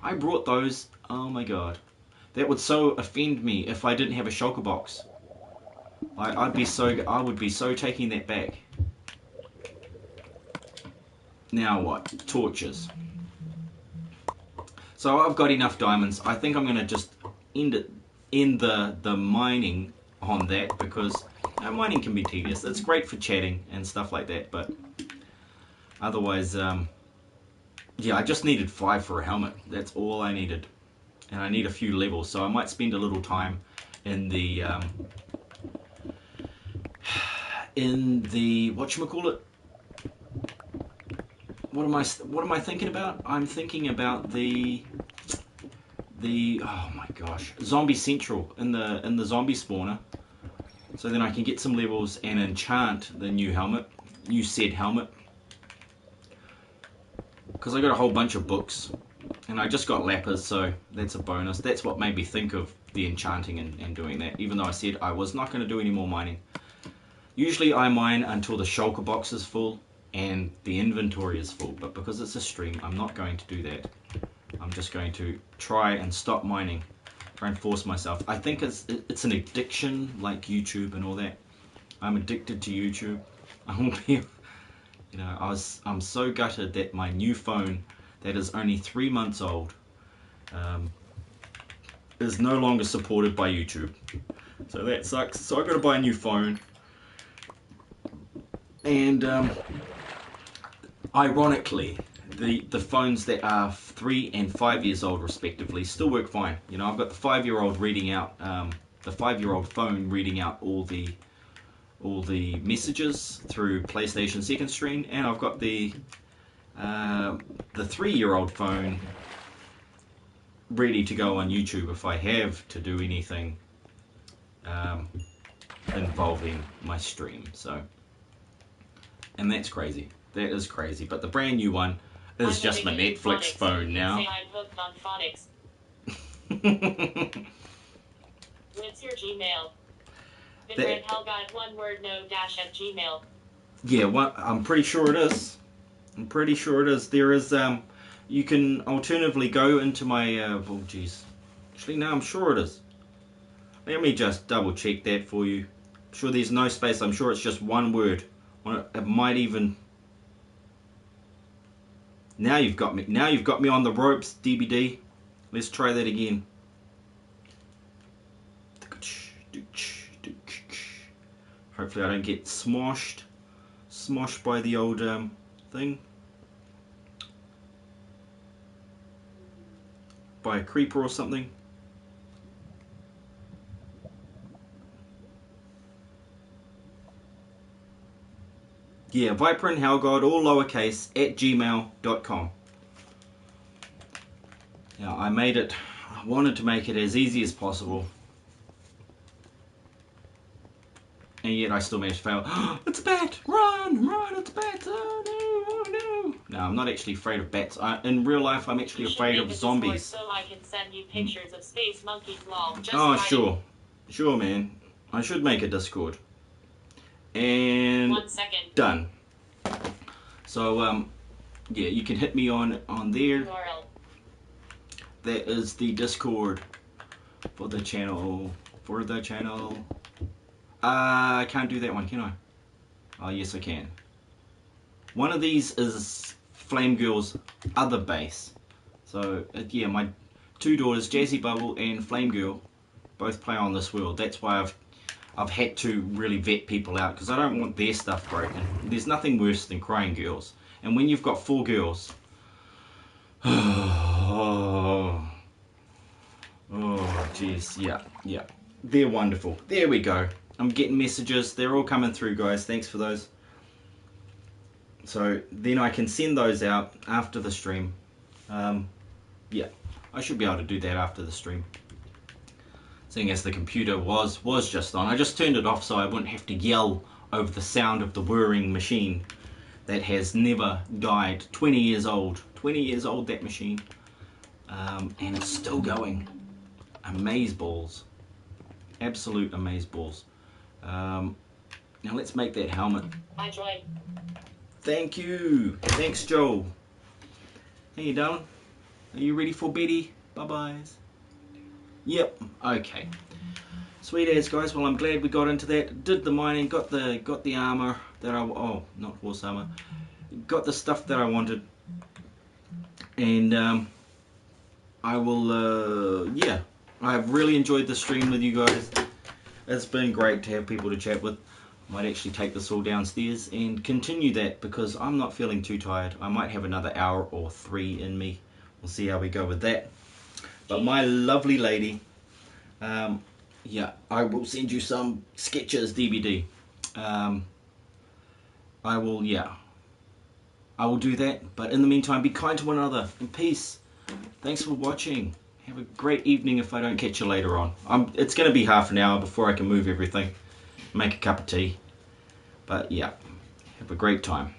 I brought those. Oh my god. That would so offend me if I didn't have a shulker box. I would be so taking that back. Now what? Torches. So I've got enough diamonds. I think I'm going to just end the mining on that, because mining can be tedious. It's great for chatting and stuff like that, but otherwise, yeah, I just needed 5 for a helmet. That's all I needed. And I need a few levels, so I might spend a little time in the whatchamacallit? What am I thinking about? I'm thinking about the oh my gosh, Zombie Central in the zombie spawner. so then I can get some levels and enchant the new said helmet. Because I got a whole bunch of books, and I just got lapis, so that's a bonus. That's what made me think of the enchanting and doing that, even though I said I was not going to do any more mining. Usually I mine until the shulker box is full and the inventory is full, but because it's a stream, I'm not going to do that. I'm just going to try and stop mining, try and force myself. I think it's an addiction like YouTube and all that. I'm addicted to YouTube. I will be, you know, I'm so gutted that my new phone that is only 3 months old is no longer supported by YouTube. So that sucks. So I got to buy a new phone. And ironically, the phones that are 3 and 5 years old respectively still work fine. You know, I've got the 5-year-old reading out the 5-year-old phone reading out all the messages through PlayStation second screen, and I've got the 3-year-old phone ready to go on YouTube if I have to do anything involving my stream. So, and that's crazy. That is crazy. But the brand new one is just my Netflix phone now. Say I'm hooked on phonics. What's your Gmail? Vypran-Hellgod, one word, no dash at Gmail. Yeah, I'm pretty sure it is. I'm pretty sure it is. There is, you can alternatively go into my, oh geez. Actually, no, I'm sure it is. Let me just double check that for you. I'm sure there's no space. I'm sure it's just one word. It might even... Now you've got me. Now you've got me on the ropes, DBD. Let's try that again. Hopefully I don't get smoshed by the old thing. By a creeper or something. Yeah, Vypran-Hellgod, all lowercase, at gmail.com. Yeah, I wanted to make it as easy as possible. And yet I still managed to fail. Oh, it's a bat! Run! Run! It's a bat! Oh no! Oh no! No, I'm not actually afraid of bats. In real life, I'm actually afraid of zombies. So I can send you pictures of space monkeys, lol. Just oh, writing. Sure. Sure, man. I should make a Discord. And 1 second. Done. So, yeah, you can hit me on there. URL. That is the Discord for the channel. I can't do that one, can I? Oh, yes, I can. One of these is Flame Girl's other base. So, yeah, my 2 daughters, Jazzy Bubble and Flame Girl, both play on this world. That's why I've had to really vet people out, because I don't want their stuff broken. There's nothing worse than crying girls. And when you've got 4 girls, oh jeez, yeah, they're wonderful. There we go. I'm getting messages. They're all coming through, guys. Thanks for those. So then I can send those out after the stream. Yeah, I should be able to do that after the stream. Seeing as the computer was just on. I just turned it off so I wouldn't have to yell over the sound of the whirring machine that has never died. 20 years old. 20 years old, that machine. And it's still going. Amazeballs. Absolute amazeballs. Now let's make that helmet. I joined. Thank you. Thanks, Joel. How you doing? Are you ready for Betty? Bye-byes. Yep. Okay. Sweet as, guys. Well, I'm glad we got into that. Did the mining. Got the armor that not horse armor. Got the stuff that I wanted. And I will. Yeah. I've really enjoyed the stream with you guys. It's been great to have people to chat with. Might actually take this all downstairs and continue that, because I'm not feeling too tired. I might have another hour or 3 in me. We'll see how we go with that. But my lovely lady, yeah, I will send you some sketches DVD. I will do that. But in the meantime, be kind to one another. And peace. Thanks for watching. Have a great evening if I don't catch you later on. It's going to be half an hour before I can move everything. make a cup of tea. But yeah, have a great time.